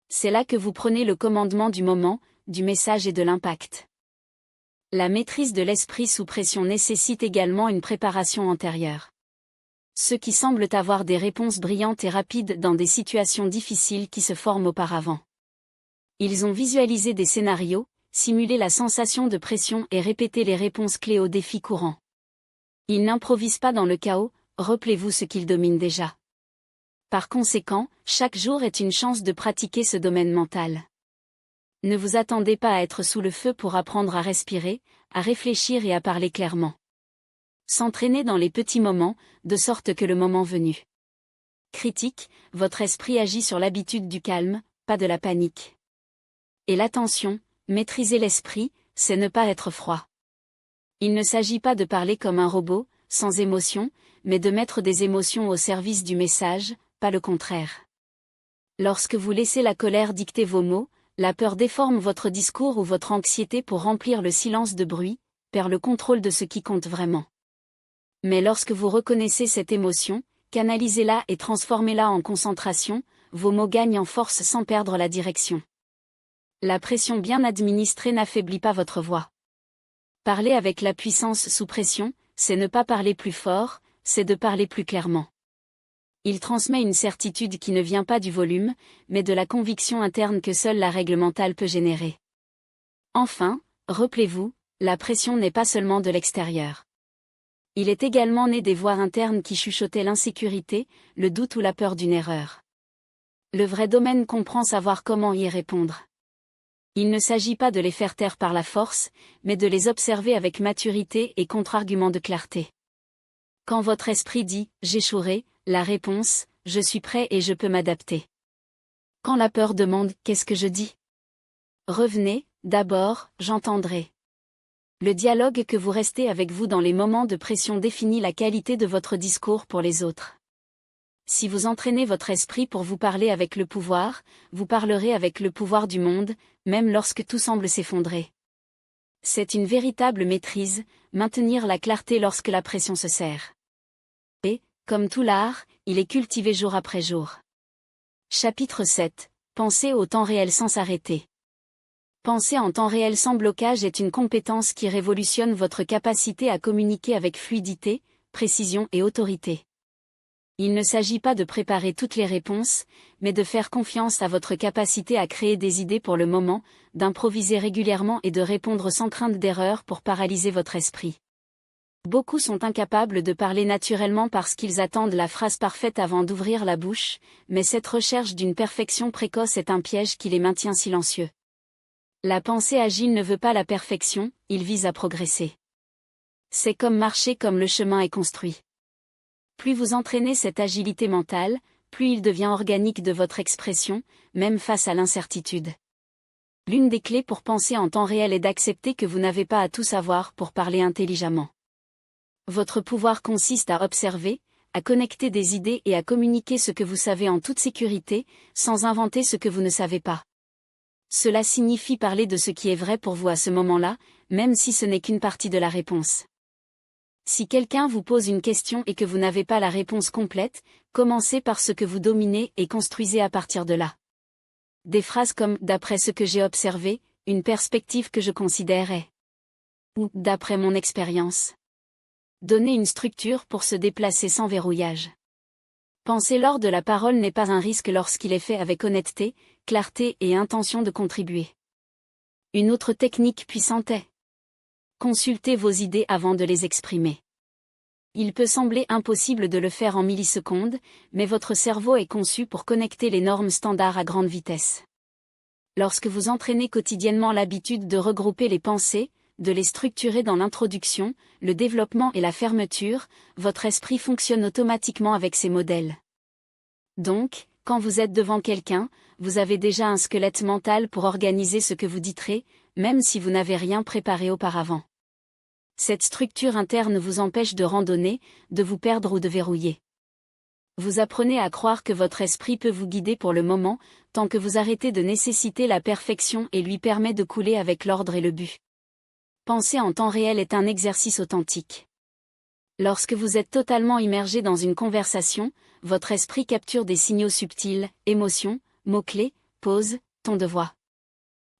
Speaker 1: C'est là que vous prenez le commandement du moment, du message et de l'impact. La maîtrise de l'esprit sous pression nécessite également une préparation antérieure. Ceux qui semblent avoir des réponses brillantes et rapides dans des situations difficiles qui se forment auparavant. Ils ont visualisé des scénarios, simulé la sensation de pression et répété les réponses clés aux défis courants. Ils n'improvisent pas dans le chaos, rappelez-vous ce qu'ils dominent déjà. Par conséquent, chaque jour est une chance de pratiquer ce domaine mental. Ne vous attendez pas à être sous le feu pour apprendre à respirer, à réfléchir et à parler clairement. S'entraîner dans les petits moments, de sorte que le moment venu critique, votre esprit agit sur l'habitude du calme, pas de la panique. Et l'attention, maîtriser l'esprit, c'est ne pas être froid. Il ne s'agit pas de parler comme un robot, sans émotion, mais de mettre des émotions au service du message, pas le contraire. Lorsque vous laissez la colère dicter vos mots, la peur déforme votre discours ou votre anxiété pour remplir le silence de bruit, perd le contrôle de ce qui compte vraiment. Mais lorsque vous reconnaissez cette émotion, canalisez-la et transformez-la en concentration, vos mots gagnent en force sans perdre la direction. La pression bien administrée n'affaiblit pas votre voix. Parler avec la puissance sous pression, c'est ne pas parler plus fort, c'est de parler plus clairement. Il transmet une certitude qui ne vient pas du volume, mais de la conviction interne que seule la règle mentale peut générer. Enfin, rappelez-vous, la pression n'est pas seulement de l'extérieur. Il est également né des voix internes qui chuchotaient l'insécurité, le doute ou la peur d'une erreur. Le vrai domaine comprend savoir comment y répondre. Il ne s'agit pas de les faire taire par la force, mais de les observer avec maturité et contre-argument de clarté. Quand votre esprit dit « j'échouerai », la réponse « je suis prêt et je peux m'adapter ». Quand la peur demande « qu'est-ce que je dis ?» Revenez, d'abord, j'entendrai. Le dialogue que vous restez avec vous dans les moments de pression définit la qualité de votre discours pour les autres. Si vous entraînez votre esprit pour vous parler avec le pouvoir, vous parlerez avec le pouvoir du monde, même lorsque tout semble s'effondrer. C'est une véritable maîtrise, maintenir la clarté lorsque la pression se serre. Et, comme tout l'art, il est cultivé jour après jour. Chapitre 7. Pensez au temps réel sans s'arrêter. Penser en temps réel sans blocage est une compétence qui révolutionne votre capacité à communiquer avec fluidité, précision et autorité. Il ne s'agit pas de préparer toutes les réponses, mais de faire confiance à votre capacité à créer des idées pour le moment, d'improviser régulièrement et de répondre sans crainte d'erreur pour paralyser votre esprit. Beaucoup sont incapables de parler naturellement parce qu'ils attendent la phrase parfaite avant d'ouvrir la bouche, mais cette recherche d'une perfection précoce est un piège qui les maintient silencieux. La pensée agile ne veut pas la perfection, il vise à progresser. C'est comme marcher comme le chemin est construit. Plus vous entraînez cette agilité mentale, plus il devient organique de votre expression, même face à l'incertitude. L'une des clés pour penser en temps réel est d'accepter que vous n'avez pas à tout savoir pour parler intelligemment. Votre pouvoir consiste à observer, à connecter des idées et à communiquer ce que vous savez en toute sécurité, sans inventer ce que vous ne savez pas. Cela signifie parler de ce qui est vrai pour vous à ce moment-là, même si ce n'est qu'une partie de la réponse. Si quelqu'un vous pose une question et que vous n'avez pas la réponse complète, commencez par ce que vous dominez et construisez à partir de là. Des phrases comme « d'après ce que j'ai observé »,« une perspective que je considérais » ou « d'après mon expérience ». Donnez une structure pour se déplacer sans verrouillage. Penser lors de la parole n'est pas un risque lorsqu'il est fait avec honnêteté, clarté et intention de contribuer. Une autre technique puissante est: consultez vos idées avant de les exprimer. Il peut sembler impossible de le faire en millisecondes, mais votre cerveau est conçu pour connecter les normes standards à grande vitesse. Lorsque vous entraînez quotidiennement l'habitude de regrouper les pensées, de les structurer dans l'introduction, le développement et la fermeture, votre esprit fonctionne automatiquement avec ces modèles. Donc, quand vous êtes devant quelqu'un, vous avez déjà un squelette mental pour organiser ce que vous diterez, même si vous n'avez rien préparé auparavant. Cette structure interne vous empêche de randonner, de vous perdre ou de verrouiller. Vous apprenez à croire que votre esprit peut vous guider pour le moment, tant que vous arrêtez de nécessiter la perfection et lui permet de couler avec l'ordre et le but. Penser en temps réel est un exercice authentique. Lorsque vous êtes totalement immergé dans une conversation, votre esprit capture des signaux subtils, émotions, mots-clés, pauses, ton de voix.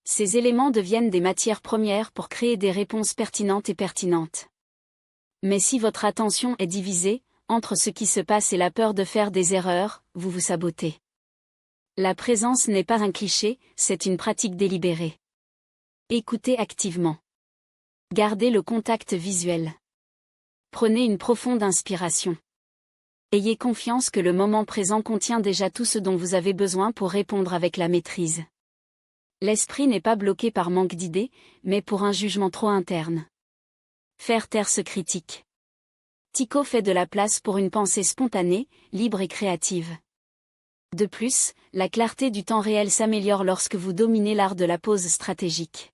Speaker 1: Ces éléments deviennent des matières premières pour créer des réponses pertinentes et pertinentes. Mais si votre attention est divisée, entre ce qui se passe et la peur de faire des erreurs, vous vous sabotez. La présence n'est pas un cliché, c'est une pratique délibérée. Écoutez activement. Gardez le contact visuel. Prenez une profonde inspiration. Ayez confiance que le moment présent contient déjà tout ce dont vous avez besoin pour répondre avec la maîtrise. L'esprit n'est pas bloqué par manque d'idées, mais pour un jugement trop interne. Faire taire ce critique. Tycho fait de la place pour une pensée spontanée, libre et créative. De plus, la clarté du temps réel s'améliore lorsque vous dominez l'art de la pause stratégique.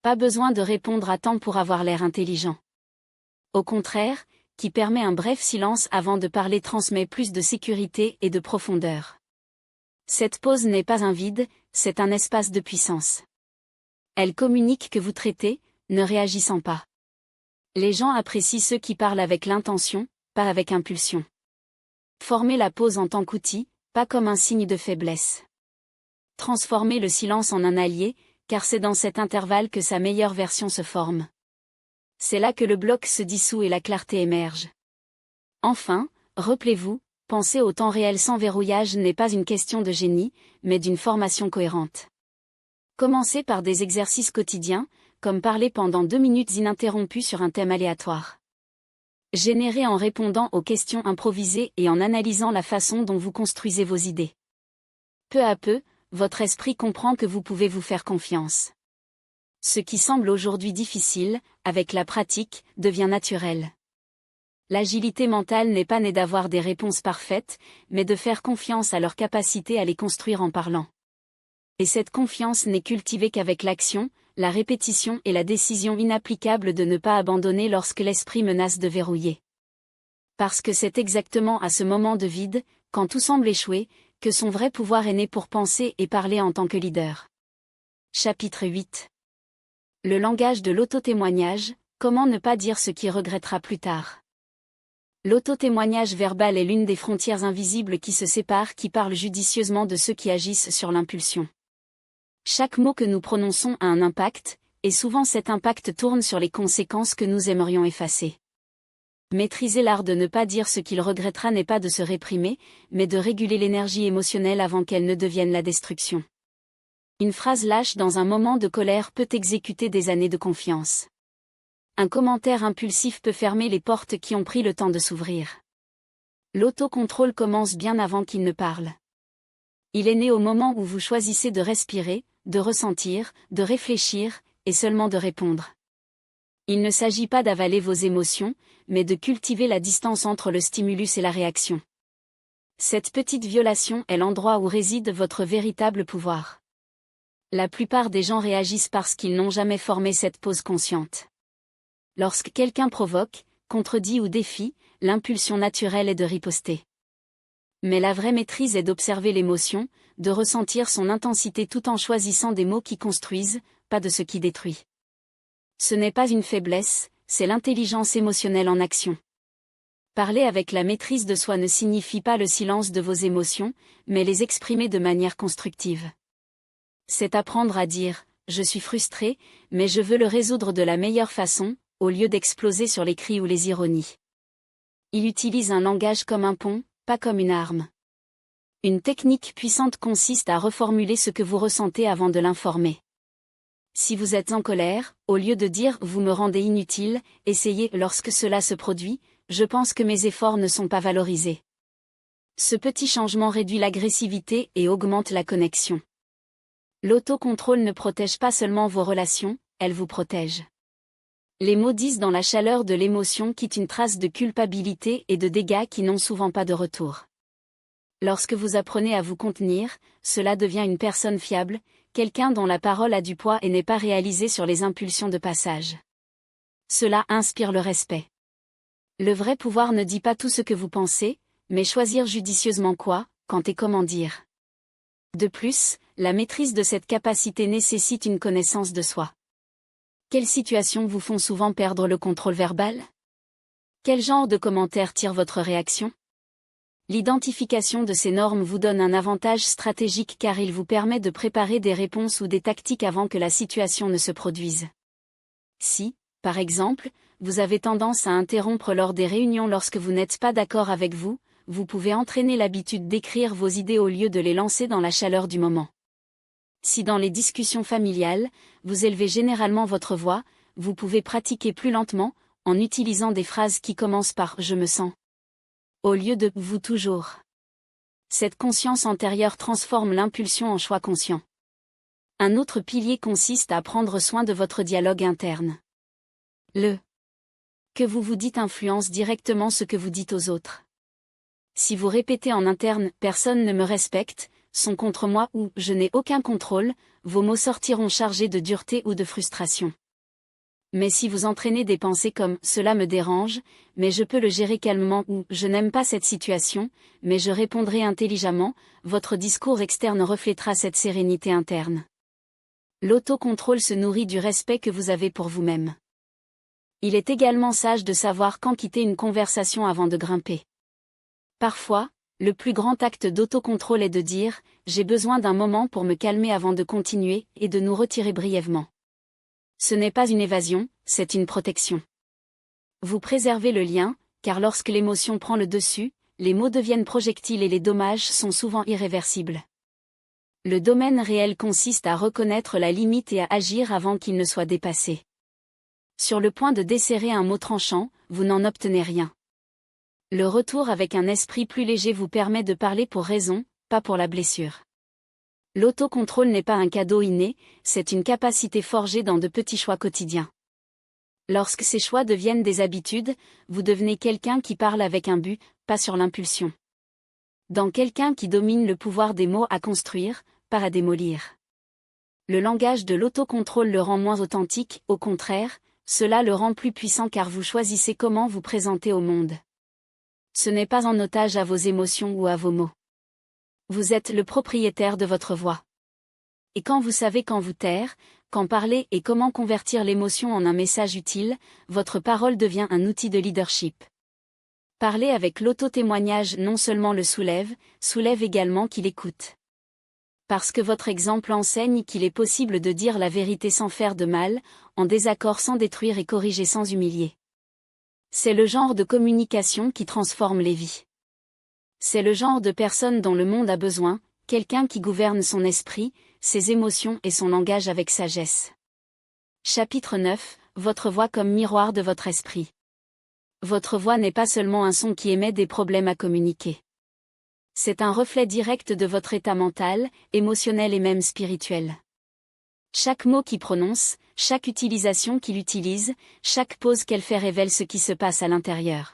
Speaker 1: Pas besoin de répondre à temps pour avoir l'air intelligent. Au contraire, qui permet un bref silence avant de parler transmet plus de sécurité et de profondeur. Cette pause n'est pas un vide, c'est un espace de puissance. Elle communique que vous traitez, ne réagissant pas. Les gens apprécient ceux qui parlent avec l'intention, pas avec impulsion. Formez la pause en tant qu'outil, pas comme un signe de faiblesse. Transformez le silence en un allié, car c'est dans cet intervalle que sa meilleure version se forme. C'est là que le bloc se dissout et la clarté émerge. Enfin, rappelez-vous, penser au temps réel sans verrouillage n'est pas une question de génie, mais d'une formation cohérente. Commencez par des exercices quotidiens, comme parler pendant 2 minutes ininterrompues sur un thème aléatoire. Générez en répondant aux questions improvisées et en analysant la façon dont vous construisez vos idées. Peu à peu, votre esprit comprend que vous pouvez vous faire confiance. Ce qui semble aujourd'hui difficile, avec la pratique, devient naturel. L'agilité mentale n'est pas née d'avoir des réponses parfaites, mais de faire confiance à leur capacité à les construire en parlant. Et cette confiance n'est cultivée qu'avec l'action, la répétition et la décision inapplicable de ne pas abandonner lorsque l'esprit menace de verrouiller. Parce que c'est exactement à ce moment de vide, quand tout semble échouer, que son vrai pouvoir est né pour penser et parler en tant que leader. Chapitre 8. Le langage de l'auto-témoignage, comment ne pas dire ce qu'il regrettera plus tard. L'auto-témoignage verbal est l'une des frontières invisibles qui se séparent qui parlent judicieusement de ceux qui agissent sur l'impulsion. Chaque mot que nous prononçons a un impact, et souvent cet impact tourne sur les conséquences que nous aimerions effacer. Maîtriser l'art de ne pas dire ce qu'il regrettera n'est pas de se réprimer, mais de réguler l'énergie émotionnelle avant qu'elle ne devienne la destruction. Une phrase lâche dans un moment de colère peut exécuter des années de confiance. Un commentaire impulsif peut fermer les portes qui ont pris le temps de s'ouvrir. L'autocontrôle commence bien avant qu'il ne parle. Il est né au moment où vous choisissez de respirer, de ressentir, de réfléchir, et seulement de répondre. Il ne s'agit pas d'avaler vos émotions, mais de cultiver la distance entre le stimulus et la réaction. Cette petite violation est l'endroit où réside votre véritable pouvoir. La plupart des gens réagissent parce qu'ils n'ont jamais formé cette pause consciente. Lorsque quelqu'un provoque, contredit ou défie, l'impulsion naturelle est de riposter. Mais la vraie maîtrise est d'observer l'émotion, de ressentir son intensité tout en choisissant des mots qui construisent, pas de ce qui détruit. Ce n'est pas une faiblesse, c'est l'intelligence émotionnelle en action. Parler avec la maîtrise de soi ne signifie pas le silence de vos émotions, mais les exprimer de manière constructive. C'est apprendre à dire « je suis frustré, mais je veux le résoudre de la meilleure façon », au lieu d'exploser sur les cris ou les ironies. Il utilise un langage comme un pont, pas comme une arme. Une technique puissante consiste à reformuler ce que vous ressentez avant de l'informer. Si vous êtes en colère, au lieu de dire « vous me rendez inutile », essayez « lorsque cela se produit, je pense que mes efforts ne sont pas valorisés ». Ce petit changement réduit l'agressivité et augmente la connexion. L'autocontrôle ne protège pas seulement vos relations, elle vous protège. Les mots disent dans la chaleur de l'émotion quittent une trace de culpabilité et de dégâts qui n'ont souvent pas de retour. Lorsque vous apprenez à vous contenir, cela devient une personne fiable, quelqu'un dont la parole a du poids et n'est pas réalisée sur les impulsions de passage. Cela inspire le respect. Le vrai pouvoir ne dit pas tout ce que vous pensez, mais choisir judicieusement quoi, quand et comment dire. De plus, la maîtrise de cette capacité nécessite une connaissance de soi. Quelles situations vous font souvent perdre le contrôle verbal? Quel genre de commentaires tire votre réaction? L'identification de ces normes vous donne un avantage stratégique car il vous permet de préparer des réponses ou des tactiques avant que la situation ne se produise. Si, par exemple, vous avez tendance à interrompre lors des réunions lorsque vous n'êtes pas d'accord avec vous, vous pouvez entraîner l'habitude d'écrire vos idées au lieu de les lancer dans la chaleur du moment. Si dans les discussions familiales, vous élevez généralement votre voix, vous pouvez pratiquer plus lentement, en utilisant des phrases qui commencent par « je me sens » au lieu de « vous toujours ». Cette conscience antérieure transforme l'impulsion en choix conscient. Un autre pilier consiste à prendre soin de votre dialogue interne. Le que vous vous dites influence directement ce que vous dites aux autres. Si vous répétez en interne « personne ne me respecte », sont contre moi ou je n'ai aucun contrôle, vos mots sortiront chargés de dureté ou de frustration. Mais si vous entraînez des pensées comme « cela me dérange, mais je peux le gérer calmement » ou « je n'aime pas cette situation, mais je répondrai intelligemment », votre discours externe reflètera cette sérénité interne. L'autocontrôle se nourrit du respect que vous avez pour vous-même. Il est également sage de savoir quand quitter une conversation avant de grimper. Parfois, le plus grand acte d'autocontrôle est de dire « j'ai besoin d'un moment pour me calmer avant de continuer » et de nous retirer brièvement. Ce n'est pas une évasion, c'est une protection. Vous préservez le lien, car lorsque l'émotion prend le dessus, les mots deviennent projectiles et les dommages sont souvent irréversibles. Le domaine réel consiste à reconnaître la limite et à agir avant qu'il ne soit dépassé. Sur le point de desserrer un mot tranchant, vous n'en obtenez rien. Le retour avec un esprit plus léger vous permet de parler pour raison, pas pour la blessure. L'autocontrôle n'est pas un cadeau inné, c'est une capacité forgée dans de petits choix quotidiens. Lorsque ces choix deviennent des habitudes, vous devenez quelqu'un qui parle avec un but, pas sur l'impulsion. Dans quelqu'un qui domine le pouvoir des mots à construire, pas à démolir. Le langage de l'autocontrôle le rend moins authentique, au contraire, cela le rend plus puissant car vous choisissez comment vous présenter au monde. Ce n'est pas en otage à vos émotions ou à vos mots. Vous êtes le propriétaire de votre voix. Et quand vous savez quand vous taire, quand parler et comment convertir l'émotion en un message utile, votre parole devient un outil de leadership. Parler avec l'auto-témoignage non seulement le soulève également qu'il écoute. Parce que votre exemple enseigne qu'il est possible de dire la vérité sans faire de mal, en désaccord sans détruire et corriger sans humilier. C'est le genre de communication qui transforme les vies. C'est le genre de personne dont le monde a besoin, quelqu'un qui gouverne son esprit, ses émotions et son langage avec sagesse. Chapitre 9, votre voix comme miroir de votre esprit. Votre voix n'est pas seulement un son qui émet des problèmes à communiquer. C'est un reflet direct de votre état mental, émotionnel et même spirituel. Chaque mot qu'il prononce, chaque utilisation qu'il utilise, chaque pause qu'elle fait révèle ce qui se passe à l'intérieur.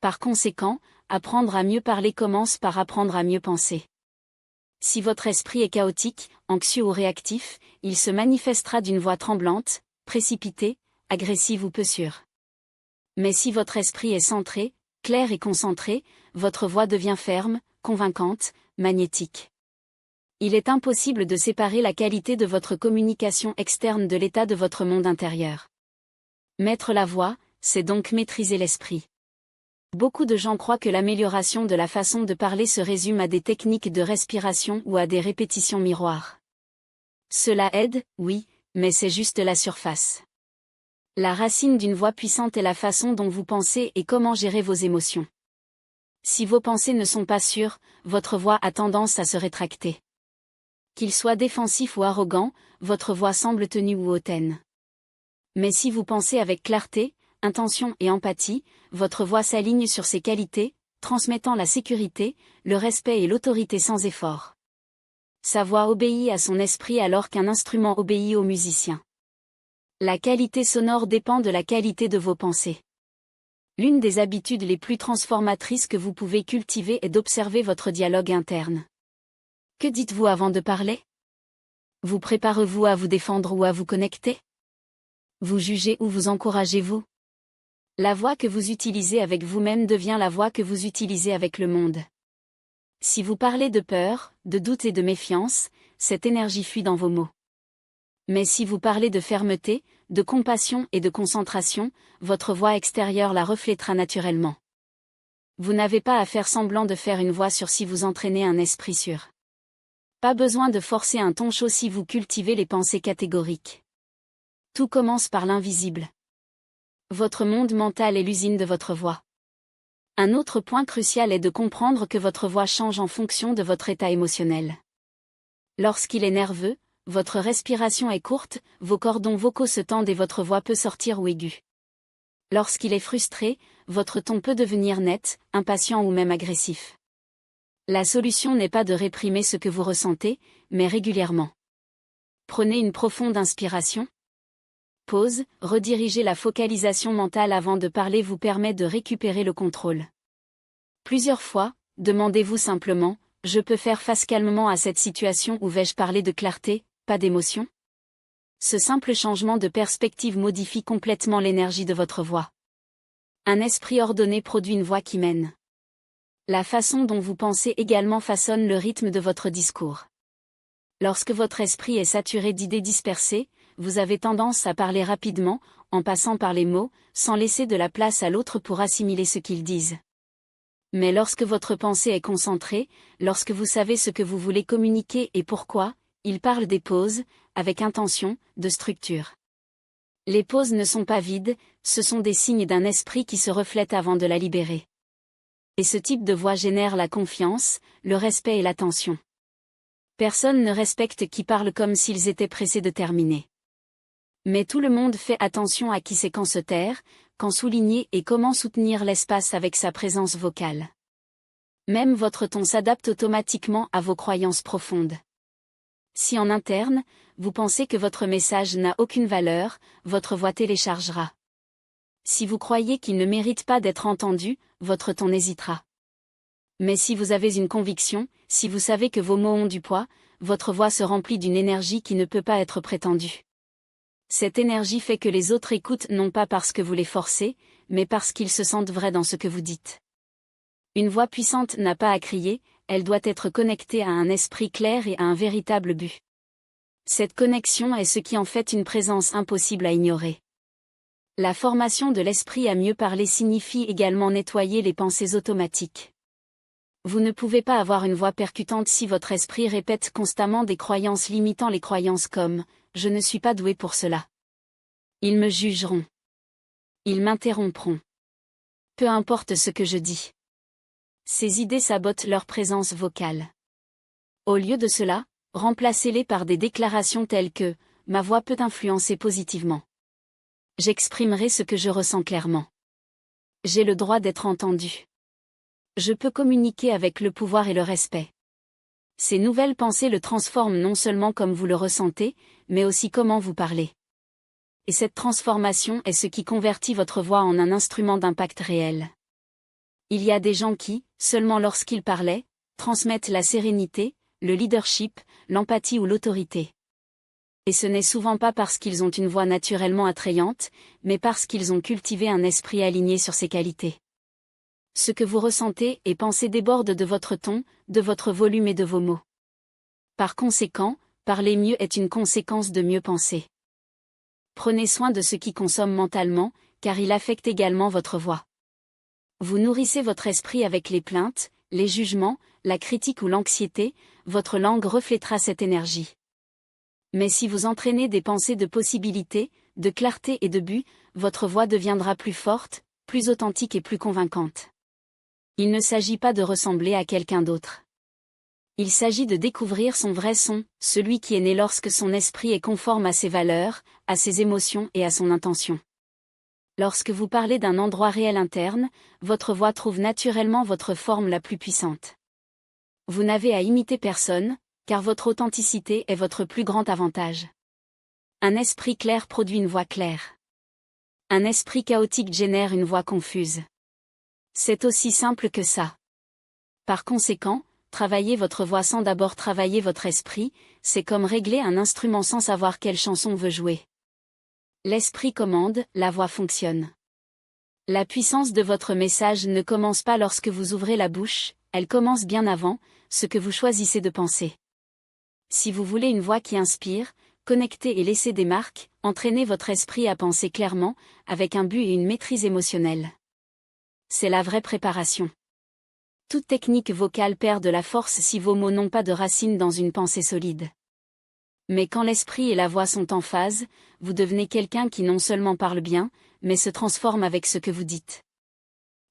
Speaker 1: Par conséquent, apprendre à mieux parler commence par apprendre à mieux penser. Si votre esprit est chaotique, anxieux ou réactif, il se manifestera d'une voix tremblante, précipitée, agressive ou peu sûre. Mais si votre esprit est centré, clair et concentré, votre voix devient ferme, convaincante, magnétique. Il est impossible de séparer la qualité de votre communication externe de l'état de votre monde intérieur. Mettre la voix, c'est donc maîtriser l'esprit. Beaucoup de gens croient que l'amélioration de la façon de parler se résume à des techniques de respiration ou à des répétitions miroirs. Cela aide, oui, mais c'est juste la surface. La racine d'une voix puissante est la façon dont vous pensez et comment gérer vos émotions. Si vos pensées ne sont pas sûres, votre voix a tendance à se rétracter. Qu'il soit défensif ou arrogant, votre voix semble tenue ou hautaine. Mais si vous pensez avec clarté, intention et empathie, votre voix s'aligne sur ses qualités, transmettant la sécurité, le respect et l'autorité sans effort. Sa voix obéit à son esprit alors qu'un instrument obéit au musicien. La qualité sonore dépend de la qualité de vos pensées. L'une des habitudes les plus transformatrices que vous pouvez cultiver est d'observer votre dialogue interne. Que dites-vous avant de parler? Vous préparez-vous à vous défendre ou à vous connecter? Vous jugez ou vous encouragez-vous? La voix que vous utilisez avec vous-même devient la voix que vous utilisez avec le monde. Si vous parlez de peur, de doute et de méfiance, cette énergie fuit dans vos mots. Mais si vous parlez de fermeté, de compassion et de concentration, votre voix extérieure la reflètera naturellement. Vous n'avez pas à faire semblant de faire une voix sûre si vous entraînez un esprit sûr. Pas besoin de forcer un ton chaud si vous cultivez les pensées catégoriques. Tout commence par l'invisible. Votre monde mental est l'usine de votre voix. Un autre point crucial est de comprendre que votre voix change en fonction de votre état émotionnel. Lorsqu'il est nerveux, votre respiration est courte, vos cordons vocaux se tendent et votre voix peut sortir ou aiguë. Lorsqu'il est frustré, votre ton peut devenir net, impatient ou même agressif. La solution n'est pas de réprimer ce que vous ressentez, mais régulièrement. Prenez une profonde inspiration. Pause, rediriger la focalisation mentale avant de parler vous permet de récupérer le contrôle. Plusieurs fois, demandez-vous simplement, je peux faire face calmement à cette situation ou vais-je parler de clarté, pas d'émotion? Ce simple changement de perspective modifie complètement l'énergie de votre voix. Un esprit ordonné produit une voix qui mène. La façon dont vous pensez également façonne le rythme de votre discours. Lorsque votre esprit est saturé d'idées dispersées, vous avez tendance à parler rapidement, en passant par les mots, sans laisser de la place à l'autre pour assimiler ce qu'ils disent. Mais lorsque votre pensée est concentrée, lorsque vous savez ce que vous voulez communiquer et pourquoi, il parle des pauses, avec intention, de structure. Les pauses ne sont pas vides, ce sont des signes d'un esprit qui se reflète avant de la libérer. Et ce type de voix génère la confiance, le respect et l'attention. Personne ne respecte qui parle comme s'ils étaient pressés de terminer. Mais tout le monde fait attention à qui sait quand se taire, quand souligner et comment soutenir l'espace avec sa présence vocale. Même votre ton s'adapte automatiquement à vos croyances profondes. Si en interne, vous pensez que votre message n'a aucune valeur, votre voix téléchargera. Si vous croyez qu'il ne mérite pas d'être entendu, votre ton hésitera. Mais si vous avez une conviction, si vous savez que vos mots ont du poids, votre voix se remplit d'une énergie qui ne peut pas être prétendue. Cette énergie fait que les autres écoutent non pas parce que vous les forcez, mais parce qu'ils se sentent vrais dans ce que vous dites. Une voix puissante n'a pas à crier, elle doit être connectée à un esprit clair et à un véritable but. Cette connexion est ce qui en fait une présence impossible à ignorer. La formation de l'esprit à mieux parler signifie également nettoyer les pensées automatiques. Vous ne pouvez pas avoir une voix percutante si votre esprit répète constamment des croyances limitant les croyances comme « je ne suis pas doué pour cela ». Ils me jugeront. Ils m'interrompront. Peu importe ce que je dis. Ces idées sabotent leur présence vocale. Au lieu de cela, remplacez-les par des déclarations telles que « ma voix peut influencer positivement ». J'exprimerai ce que je ressens clairement. J'ai le droit d'être entendu. Je peux communiquer avec le pouvoir et le respect. Ces nouvelles pensées le transforment non seulement comme vous le ressentez, mais aussi comment vous parlez. Et cette transformation est ce qui convertit votre voix en un instrument d'impact réel. Il y a des gens qui, seulement lorsqu'ils parlaient, transmettent la sérénité, le leadership, l'empathie ou l'autorité. Et ce n'est souvent pas parce qu'ils ont une voix naturellement attrayante, mais parce qu'ils ont cultivé un esprit aligné sur ces qualités. Ce que vous ressentez et pensez déborde de votre ton, de votre volume et de vos mots. Par conséquent, parler mieux est une conséquence de mieux penser. Prenez soin de ce qui consomme mentalement, car il affecte également votre voix. Vous nourrissez votre esprit avec les plaintes, les jugements, la critique ou l'anxiété, votre langue reflètera cette énergie. Mais si vous entraînez des pensées de possibilités, de clarté et de but, votre voix deviendra plus forte, plus authentique et plus convaincante. Il ne s'agit pas de ressembler à quelqu'un d'autre. Il s'agit de découvrir son vrai son, celui qui est né lorsque son esprit est conforme à ses valeurs, à ses émotions et à son intention. Lorsque vous parlez d'un endroit réel interne, votre voix trouve naturellement votre forme la plus puissante. Vous n'avez à imiter personne, car votre authenticité est votre plus grand avantage. Un esprit clair produit une voix claire. Un esprit chaotique génère une voix confuse. C'est aussi simple que ça. Par conséquent, travailler votre voix sans d'abord travailler votre esprit, c'est comme régler un instrument sans savoir quelle chanson on veut jouer. L'esprit commande, la voix fonctionne. La puissance de votre message ne commence pas lorsque vous ouvrez la bouche, elle commence bien avant, ce que vous choisissez de penser. Si vous voulez une voix qui inspire, connectez et laissez des marques, entraînez votre esprit à penser clairement, avec un but et une maîtrise émotionnelle. C'est la vraie préparation. Toute technique vocale perd de la force si vos mots n'ont pas de racines dans une pensée solide. Mais quand l'esprit et la voix sont en phase, vous devenez quelqu'un qui non seulement parle bien, mais se transforme avec ce que vous dites.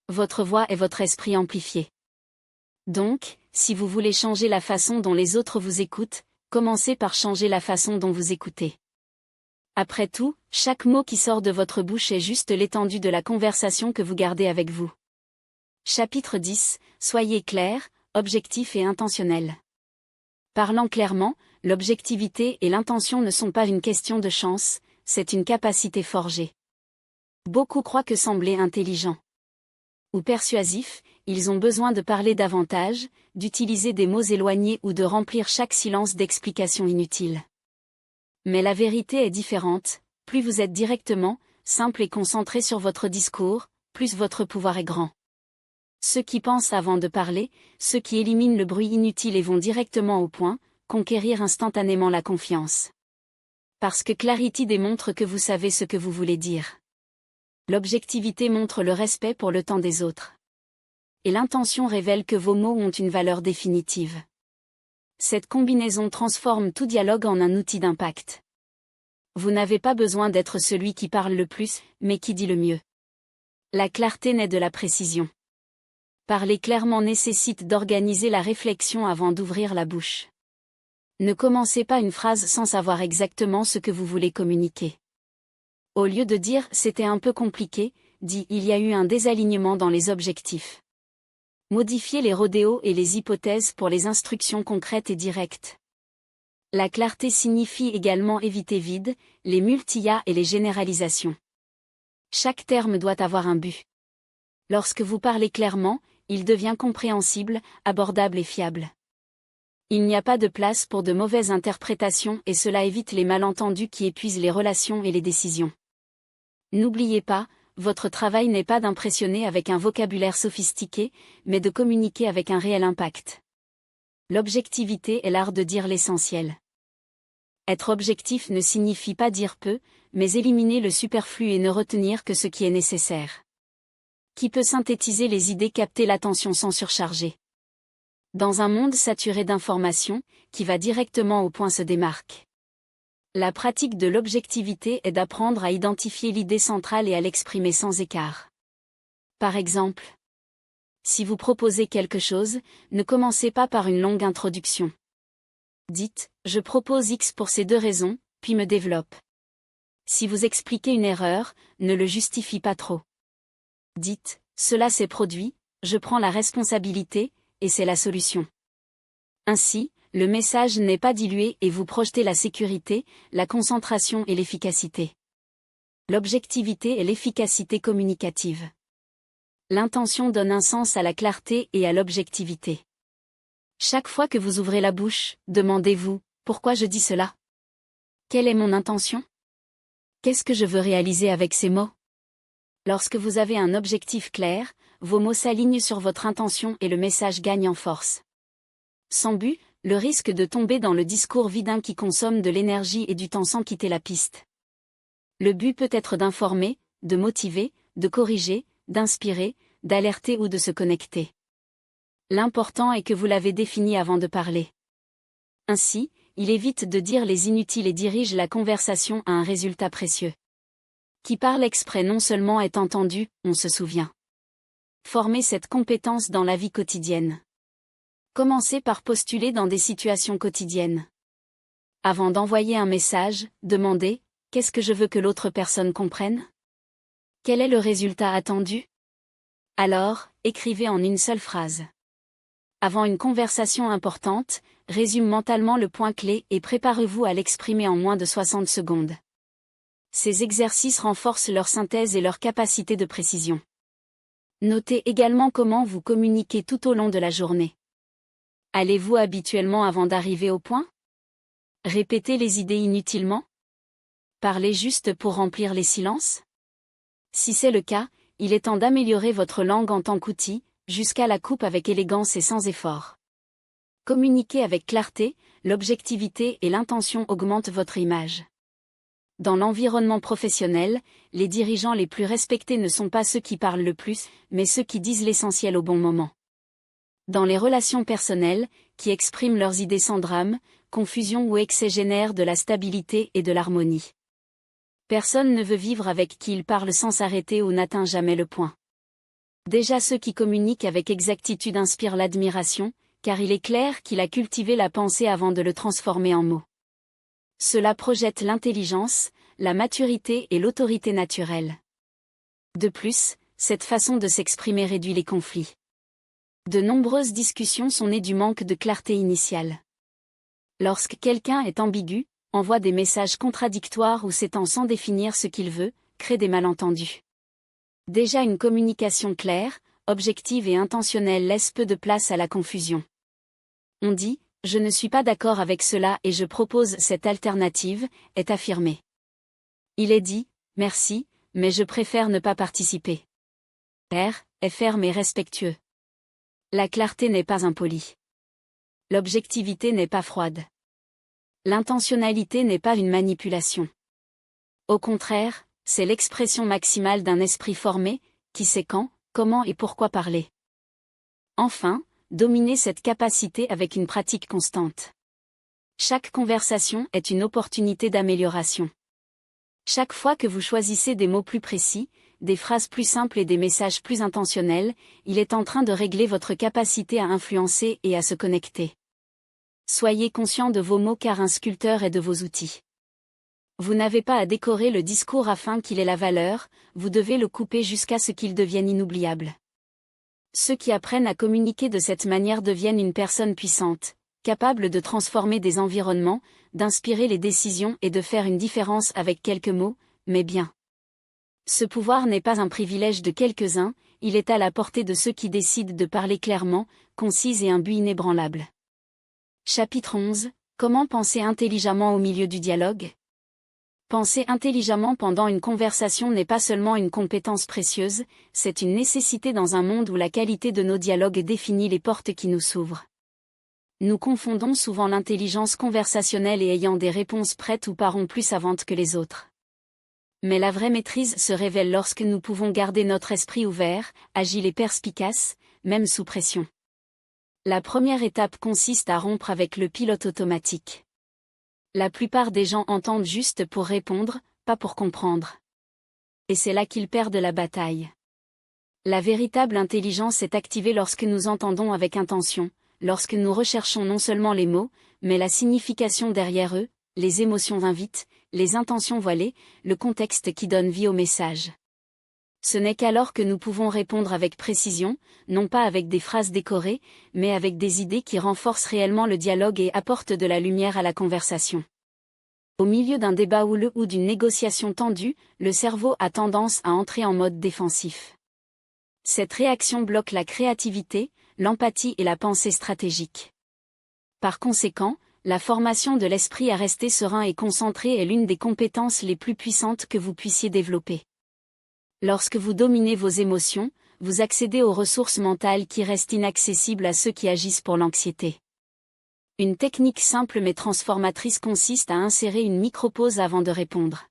Speaker 1: Votre voix est votre esprit amplifié. Donc, si vous voulez changer la façon dont les autres vous écoutent, commencez par changer la façon dont vous écoutez. Après tout, chaque mot qui sort de votre bouche est juste l'étendue de la conversation que vous gardez avec vous. Chapitre 10, soyez clair, objectif et intentionnel. Parlant clairement, l'objectivité et l'intention ne sont pas une question de chance, c'est une capacité forgée. Beaucoup croient que sembler intelligent ou persuasif, ils ont besoin de parler davantage, d'utiliser des mots éloignés ou de remplir chaque silence d'explications inutiles. Mais la vérité est différente, plus vous êtes directement, simple et concentré sur votre discours, plus votre pouvoir est grand. Ceux qui pensent avant de parler, ceux qui éliminent le bruit inutile et vont directement au point, conquérir instantanément la confiance. Parce que Clarity démontre que vous savez ce que vous voulez dire. L'objectivité montre le respect pour le temps des autres. Et l'intention révèle que vos mots ont une valeur définitive. Cette combinaison transforme tout dialogue en un outil d'impact. Vous n'avez pas besoin d'être celui qui parle le plus, mais qui dit le mieux. La clarté naît de la précision. Parler clairement nécessite d'organiser la réflexion avant d'ouvrir la bouche. Ne commencez pas une phrase sans savoir exactement ce que vous voulez communiquer. Au lieu de dire « c'était un peu compliqué », dit « il y a eu un désalignement dans les objectifs ». Modifiez les rodéos et les hypothèses pour les instructions concrètes et directes. La clarté signifie également éviter vide, les multillats et les généralisations. Chaque terme doit avoir un but. Lorsque vous parlez clairement, il devient compréhensible, abordable et fiable. Il n'y a pas de place pour de mauvaises interprétations et cela évite les malentendus qui épuisent les relations et les décisions. N'oubliez pas, votre travail n'est pas d'impressionner avec un vocabulaire sophistiqué, mais de communiquer avec un réel impact. L'objectivité est l'art de dire l'essentiel. Être objectif ne signifie pas dire peu, mais éliminer le superflu et ne retenir que ce qui est nécessaire. Qui peut synthétiser les idées, capter l'attention sans surcharger. Dans un monde saturé d'informations, qui va directement au point se démarque. La pratique de l'objectivité est d'apprendre à identifier l'idée centrale et à l'exprimer sans écart. Par exemple, si vous proposez quelque chose, ne commencez pas par une longue introduction. Dites « Je propose X pour ces 2 raisons », puis me développe. Si vous expliquez une erreur, ne le justifie pas trop. Dites « Cela s'est produit, je prends la responsabilité, et c'est la solution ». Ainsi, le message n'est pas dilué et vous projetez la sécurité, la concentration et l'efficacité. L'objectivité et l'efficacité communicative. L'intention donne un sens à la clarté et à l'objectivité. Chaque fois que vous ouvrez la bouche, demandez-vous « Pourquoi je dis cela ? Quelle est mon intention ? Qu'est-ce que je veux réaliser avec ces mots ?» Lorsque vous avez un objectif clair, vos mots s'alignent sur votre intention et le message gagne en force. Sans but, le risque de tomber dans le discours vidin qui consomme de l'énergie et du temps sans quitter la piste. Le but peut être d'informer, de motiver, de corriger, d'inspirer, d'alerter ou de se connecter. L'important est que vous l'avez défini avant de parler. Ainsi, il évite de dire les inutiles et dirige la conversation à un résultat précieux. Qui parle exprès non seulement est entendu, on se souvient. Formez cette compétence dans la vie quotidienne. Commencez par postuler dans des situations quotidiennes. Avant d'envoyer un message, demandez « Qu'est-ce que je veux que l'autre personne comprenne ? Quel est le résultat attendu ? » Alors, écrivez en une seule phrase. Avant une conversation importante, résume mentalement le point clé et préparez-vous à l'exprimer en moins de 60 secondes. Ces exercices renforcent leur synthèse et leur capacité de précision. Notez également comment vous communiquez tout au long de la journée. Allez-vous habituellement avant d'arriver au point ? Répétez les idées inutilement ? Parlez juste pour remplir les silences ? Si c'est le cas, il est temps d'améliorer votre langue en tant qu'outil, jusqu'à la coupe avec élégance et sans effort. Communiquer avec clarté, l'objectivité et l'intention augmentent votre image. Dans l'environnement professionnel, les dirigeants les plus respectés ne sont pas ceux qui parlent le plus, mais ceux qui disent l'essentiel au bon moment. Dans les relations personnelles, qui expriment leurs idées sans drame, confusion ou excès génèrent de la stabilité et de l'harmonie. Personne ne veut vivre avec qui il parle sans s'arrêter ou n'atteint jamais le point. Déjà ceux qui communiquent avec exactitude inspirent l'admiration, car il est clair qu'il a cultivé la pensée avant de le transformer en mots. Cela projette l'intelligence, la maturité et l'autorité naturelle. De plus, cette façon de s'exprimer réduit les conflits. De nombreuses discussions sont nées du manque de clarté initiale. Lorsque quelqu'un est ambigu, envoie des messages contradictoires ou s'étend sans définir ce qu'il veut, crée des malentendus. Déjà une communication claire, objective et intentionnelle laisse peu de place à la confusion. On dit « Je ne suis pas d'accord avec cela et je propose cette alternative, est affirmé. Il est dit, merci, mais je préfère ne pas participer. R est ferme et respectueux. La clarté n'est pas impolie. L'objectivité n'est pas froide. L'intentionnalité n'est pas une manipulation. Au contraire, c'est l'expression maximale d'un esprit formé, qui sait quand, comment et pourquoi parler. Enfin, dominez cette capacité avec une pratique constante. Chaque conversation est une opportunité d'amélioration. Chaque fois que vous choisissez des mots plus précis, des phrases plus simples et des messages plus intentionnels, il est en train de régler votre capacité à influencer et à se connecter. Soyez conscient de vos mots car un sculpteur est de vos outils. Vous n'avez pas à décorer le discours afin qu'il ait la valeur, vous devez le couper jusqu'à ce qu'il devienne inoubliable. Ceux qui apprennent à communiquer de cette manière deviennent une personne puissante, capable de transformer des environnements, d'inspirer les décisions et de faire une différence avec quelques mots, mais bien. Ce pouvoir n'est pas un privilège de quelques-uns, il est à la portée de ceux qui décident de parler clairement, concise et un but inébranlable. Chapitre 11. Comment penser intelligemment au milieu du dialogue ? Penser intelligemment pendant une conversation n'est pas seulement une compétence précieuse, c'est une nécessité dans un monde où la qualité de nos dialogues définit les portes qui nous s'ouvrent. Nous confondons souvent l'intelligence conversationnelle et ayant des réponses prêtes ou parons plus savantes que les autres. Mais la vraie maîtrise se révèle lorsque nous pouvons garder notre esprit ouvert, agile et perspicace, même sous pression. La première étape consiste à rompre avec le pilote automatique. La plupart des gens entendent juste pour répondre, pas pour comprendre. Et c'est là qu'ils perdent la bataille. La véritable intelligence est activée lorsque nous entendons avec intention, lorsque nous recherchons non seulement les mots, mais la signification derrière eux, les émotions invites, les intentions voilées, le contexte qui donne vie au message. Ce n'est qu'alors que nous pouvons répondre avec précision, non pas avec des phrases décorées, mais avec des idées qui renforcent réellement le dialogue et apportent de la lumière à la conversation. Au milieu d'un débat houleux ou d'une négociation tendue, le cerveau a tendance à entrer en mode défensif. Cette réaction bloque la créativité, l'empathie et la pensée stratégique. Par conséquent, la formation de l'esprit à rester serein et concentré est l'une des compétences les plus puissantes que vous puissiez développer. Lorsque vous dominez vos émotions, vous accédez aux ressources mentales qui restent inaccessibles à ceux qui agissent pour l'anxiété. Une technique simple mais transformatrice consiste à insérer une micro-pause avant de répondre.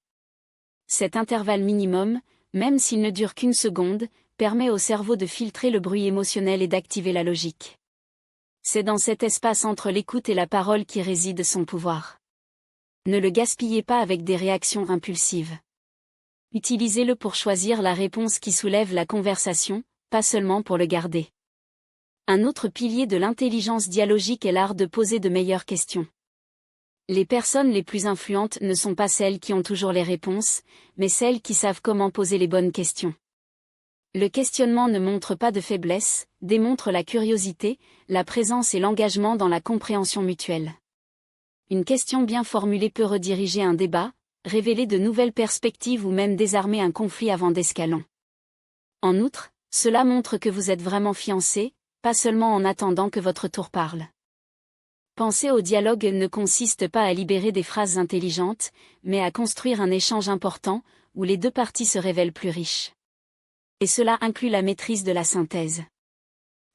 Speaker 1: Cet intervalle minimum, même s'il ne dure qu'une seconde, permet au cerveau de filtrer le bruit émotionnel et d'activer la logique. C'est dans cet espace entre l'écoute et la parole qui réside son pouvoir. Ne le gaspillez pas avec des réactions impulsives. Utilisez-le pour choisir la réponse qui soulève la conversation, pas seulement pour le garder. Un autre pilier de l'intelligence dialogique est l'art de poser de meilleures questions. Les personnes les plus influentes ne sont pas celles qui ont toujours les réponses, mais celles qui savent comment poser les bonnes questions. Le questionnement ne montre pas de faiblesse, démontre la curiosité, la présence et l'engagement dans la compréhension mutuelle. Une question bien formulée peut rediriger un débat, révéler de nouvelles perspectives ou même désarmer un conflit avant d'escaler. En outre, cela montre que vous êtes vraiment fiancé, pas seulement en attendant que votre tour parle. Penser au dialogue ne consiste pas à libérer des phrases intelligentes, mais à construire un échange important, où les deux parties se révèlent plus riches. Et cela inclut la maîtrise de la synthèse.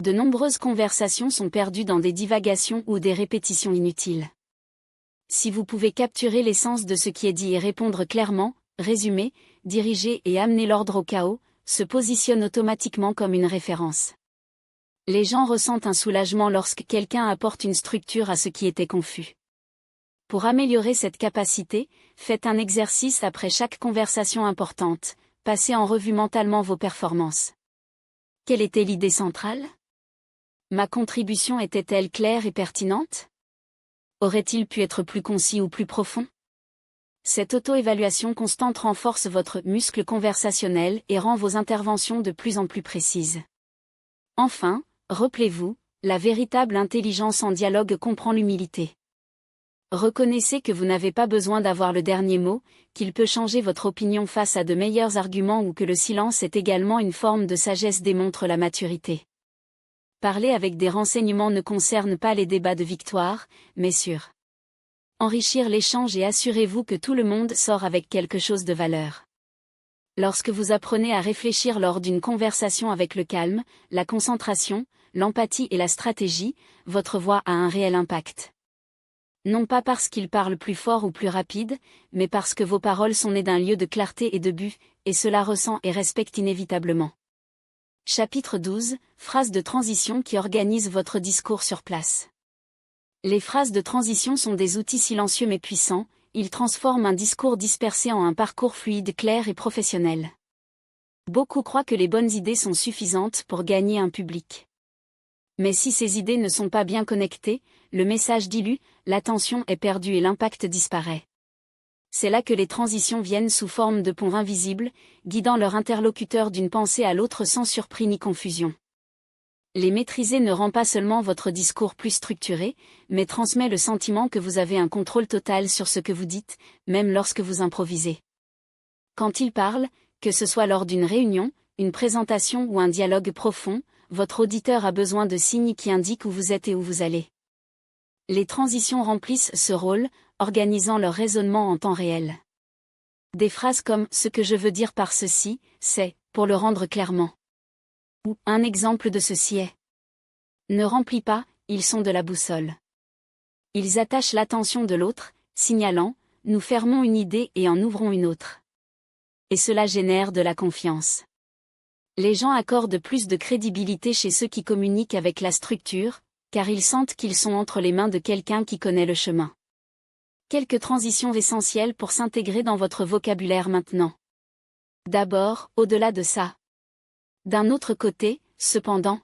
Speaker 1: De nombreuses conversations sont perdues dans des divagations ou des répétitions inutiles. Si vous pouvez capturer l'essence de ce qui est dit et répondre clairement, résumer, diriger et amener l'ordre au chaos, se positionne automatiquement comme une référence. Les gens ressentent un soulagement lorsque quelqu'un apporte une structure à ce qui était confus. Pour améliorer cette capacité, faites un exercice après chaque conversation importante, passez en revue mentalement vos performances. Quelle était l'idée centrale ? Ma contribution était-elle claire et pertinente ? Aurait-il pu être plus concis ou plus profond ? Cette auto-évaluation constante renforce votre muscle conversationnel et rend vos interventions de plus en plus précises. Enfin, rappelez-vous, la véritable intelligence en dialogue comprend l'humilité. Reconnaissez que vous n'avez pas besoin d'avoir le dernier mot, qu'il peut changer votre opinion face à de meilleurs arguments ou que le silence est également une forme de sagesse démontre la maturité. Parler avec des renseignements ne concerne pas les débats de victoire, mais sur enrichir l'échange et assurez-vous que tout le monde sort avec quelque chose de valeur. Lorsque vous apprenez à réfléchir lors d'une conversation avec le calme, la concentration, l'empathie et la stratégie, votre voix a un réel impact. Non pas parce qu'il parle plus fort ou plus rapide, mais parce que vos paroles sont nées d'un lieu de clarté et de but, et cela ressent et respecte inévitablement. Chapitre 12, phrases de transition qui organisent votre discours sur place. Les phrases de transition sont des outils silencieux mais puissants, ils transforment un discours dispersé en un parcours fluide, clair et professionnel. Beaucoup croient que les bonnes idées sont suffisantes pour gagner un public. Mais si ces idées ne sont pas bien connectées, le message dilue, l'attention est perdue et l'impact disparaît. C'est là que les transitions viennent sous forme de ponts invisibles, guidant leur interlocuteur d'une pensée à l'autre sans surprise ni confusion. Les maîtriser ne rend pas seulement votre discours plus structuré, mais transmet le sentiment que vous avez un contrôle total sur ce que vous dites, même lorsque vous improvisez. Quand il parle, que ce soit lors d'une réunion, une présentation ou un dialogue profond, votre auditeur a besoin de signes qui indiquent où vous êtes et où vous allez. Les transitions remplissent ce rôle, organisant leur raisonnement en temps réel. Des phrases comme « ce que je veux dire par ceci, c'est », pour le rendre clairement. Ou « un exemple de ceci est ». Ne remplit pas, ils sont de la boussole. Ils attachent l'attention de l'autre, signalant « nous fermons une idée et en ouvrons une autre ». Et cela génère de la confiance. Les gens accordent plus de crédibilité chez ceux qui communiquent avec la structure, car ils sentent qu'ils sont entre les mains de quelqu'un qui connaît le chemin. Quelques transitions essentielles pour s'intégrer dans votre vocabulaire maintenant. D'abord, au-delà de ça. D'un autre côté, cependant.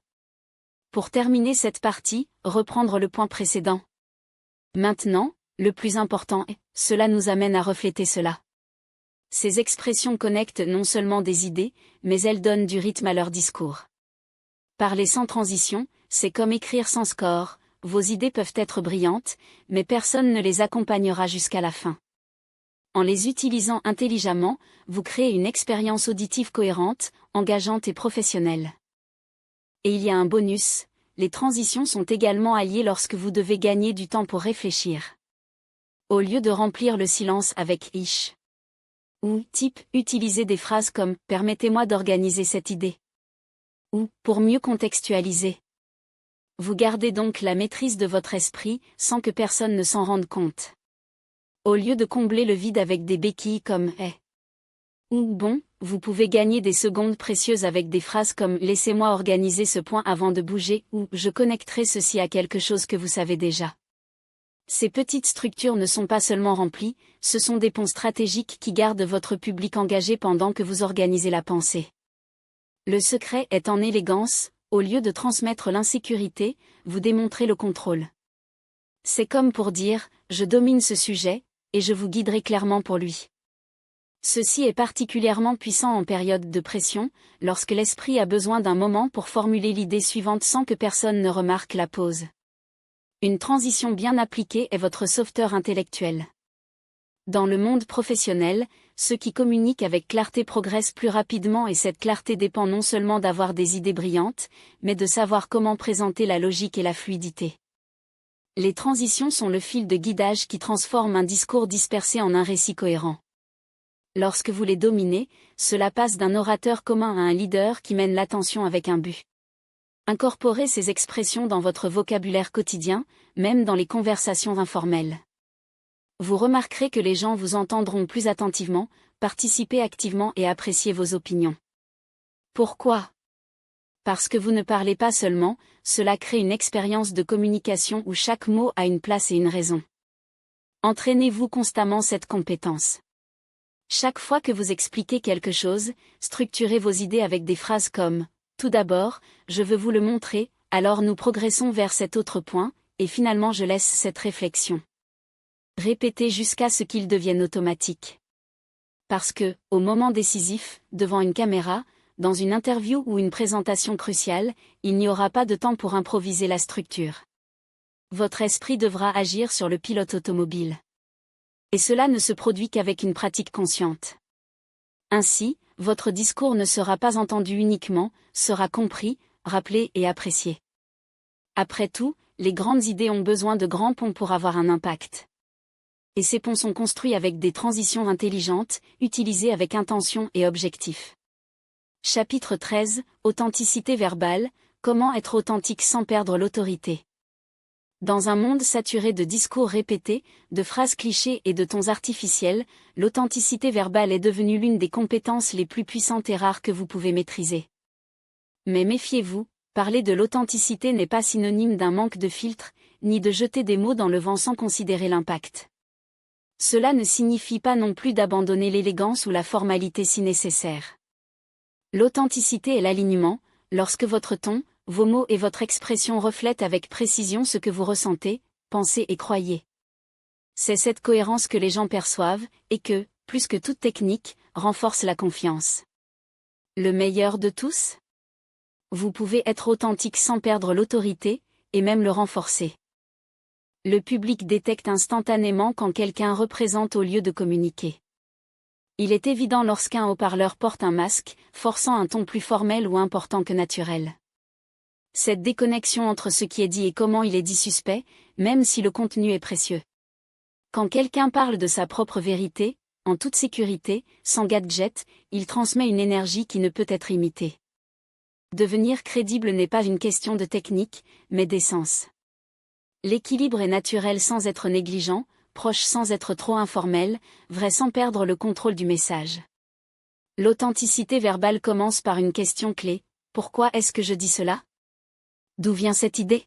Speaker 1: Pour terminer cette partie, reprendre le point précédent. Maintenant, le plus important est, cela nous amène à refléter cela. Ces expressions connectent non seulement des idées, mais elles donnent du rythme à leur discours. Parler sans transition, c'est comme écrire sans score, vos idées peuvent être brillantes, mais personne ne les accompagnera jusqu'à la fin. En les utilisant intelligemment, vous créez une expérience auditive cohérente, engageante et professionnelle. Et il y a un bonus, les transitions sont également alliées lorsque vous devez gagner du temps pour réfléchir. Au lieu de remplir le silence avec « ish » ou « type », utilisez des phrases comme « permettez-moi d'organiser cette idée » ou « pour mieux contextualiser ». Vous gardez donc la maîtrise de votre esprit, sans que personne ne s'en rende compte. Au lieu de combler le vide avec des béquilles comme « est » ou « bon », vous pouvez gagner des secondes précieuses avec des phrases comme « laissez-moi organiser ce point avant de bouger » ou « je connecterai ceci à quelque chose que vous savez déjà ». Ces petites structures ne sont pas seulement remplies, ce sont des ponts stratégiques qui gardent votre public engagé pendant que vous organisez la pensée. Le secret est en élégance, au lieu de transmettre l'insécurité, vous démontrez le contrôle. C'est comme pour dire « je domine ce sujet » et je vous guiderai clairement pour lui. Ceci est particulièrement puissant en période de pression, lorsque l'esprit a besoin d'un moment pour formuler l'idée suivante sans que personne ne remarque la pause. Une transition bien appliquée est votre sauveteur intellectuel. Dans le monde professionnel, ceux qui communiquent avec clarté progressent plus rapidement et cette clarté dépend non seulement d'avoir des idées brillantes, mais de savoir comment présenter la logique et la fluidité. Les transitions sont le fil de guidage qui transforme un discours dispersé en un récit cohérent. Lorsque vous les dominez, cela passe d'un orateur commun à un leader qui mène l'attention avec un but. Incorporez ces expressions dans votre vocabulaire quotidien, même dans les conversations informelles. Vous remarquerez que les gens vous entendront plus attentivement, participer activement et apprécier vos opinions. Pourquoi ? Parce que vous ne parlez pas seulement, cela crée une expérience de communication où chaque mot a une place et une raison. Entraînez-vous constamment cette compétence. Chaque fois que vous expliquez quelque chose, structurez vos idées avec des phrases comme « Tout d'abord, je veux vous le montrer, alors nous progressons vers cet autre point, et finalement je laisse cette réflexion. » Répétez jusqu'à ce qu'il devienne automatique. Parce que, au moment décisif, devant une caméra, dans une interview ou une présentation cruciale, il n'y aura pas de temps pour improviser la structure. Votre esprit devra agir sur le pilote automobile. Et cela ne se produit qu'avec une pratique consciente. Ainsi, votre discours ne sera pas entendu uniquement, sera compris, rappelé et apprécié. Après tout, les grandes idées ont besoin de grands ponts pour avoir un impact. Et ces ponts sont construits avec des transitions intelligentes, utilisées avec intention et objectif. Chapitre 13, Authenticité verbale, comment être authentique sans perdre l'autorité. Dans un monde saturé de discours répétés, de phrases clichés et de tons artificiels, l'authenticité verbale est devenue l'une des compétences les plus puissantes et rares que vous pouvez maîtriser. Mais méfiez-vous, parler de l'authenticité n'est pas synonyme d'un manque de filtre, ni de jeter des mots dans le vent sans considérer l'impact. Cela ne signifie pas non plus d'abandonner l'élégance ou la formalité si nécessaire. L'authenticité est l'alignement, lorsque votre ton, vos mots et votre expression reflètent avec précision ce que vous ressentez, pensez et croyez. C'est cette cohérence que les gens perçoivent, et que, plus que toute technique, renforce la confiance. Le meilleur de tous ? Vous pouvez être authentique sans perdre l'autorité, et même le renforcer. Le public détecte instantanément quand quelqu'un représente au lieu de communiquer. Il est évident lorsqu'un haut-parleur porte un masque, forçant un ton plus formel ou important que naturel. Cette déconnexion entre ce qui est dit et comment il est dit suspect, même si le contenu est précieux. Quand quelqu'un parle de sa propre vérité, en toute sécurité, sans gadget, il transmet une énergie qui ne peut être imitée. Devenir crédible n'est pas une question de technique, mais d'essence. L'équilibre est naturel sans être négligent, proche sans être trop informel, vrai sans perdre le contrôle du message. L'authenticité verbale commence par une question clé: pourquoi est-ce que je dis cela ? D'où vient cette idée ?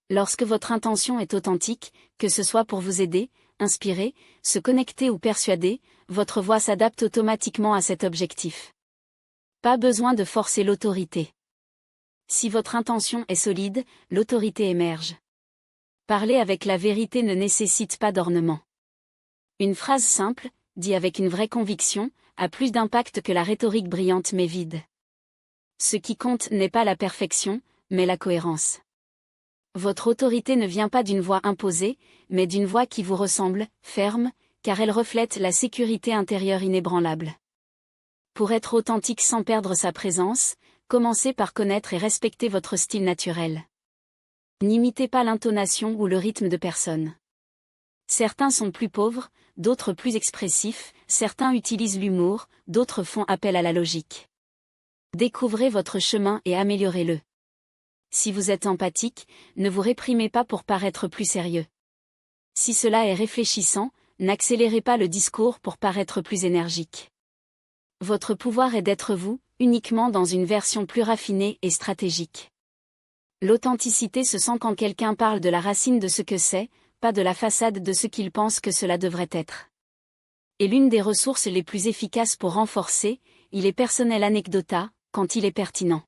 Speaker 1: Lorsque votre intention est authentique, que ce soit pour vous aider, inspirer, se connecter ou persuader, votre voix s'adapte automatiquement à cet objectif. Pas besoin de forcer l'autorité. Si votre intention est solide, l'autorité émerge. Parler avec la vérité ne nécessite pas d'ornement. Une phrase simple, dite avec une vraie conviction, a plus d'impact que la rhétorique brillante mais vide. Ce qui compte n'est pas la perfection, mais la cohérence. Votre autorité ne vient pas d'une voix imposée, mais d'une voix qui vous ressemble, ferme, car elle reflète la sécurité intérieure inébranlable. Pour être authentique sans perdre sa présence, commencez par connaître et respecter votre style naturel. N'imitez pas l'intonation ou le rythme de personne. Certains sont plus pauvres, d'autres plus expressifs, certains utilisent l'humour, d'autres font appel à la logique. Découvrez votre chemin et améliorez-le. Si vous êtes empathique, ne vous réprimez pas pour paraître plus sérieux. Si cela est réfléchissant, n'accélérez pas le discours pour paraître plus énergique. Votre pouvoir est d'être vous, uniquement dans une version plus raffinée et stratégique. L'authenticité se sent quand quelqu'un parle de la racine de ce que c'est, pas de la façade de ce qu'il pense que cela devrait être. Et l'une des ressources les plus efficaces pour renforcer, il est personnel anecdota, quand il est pertinent.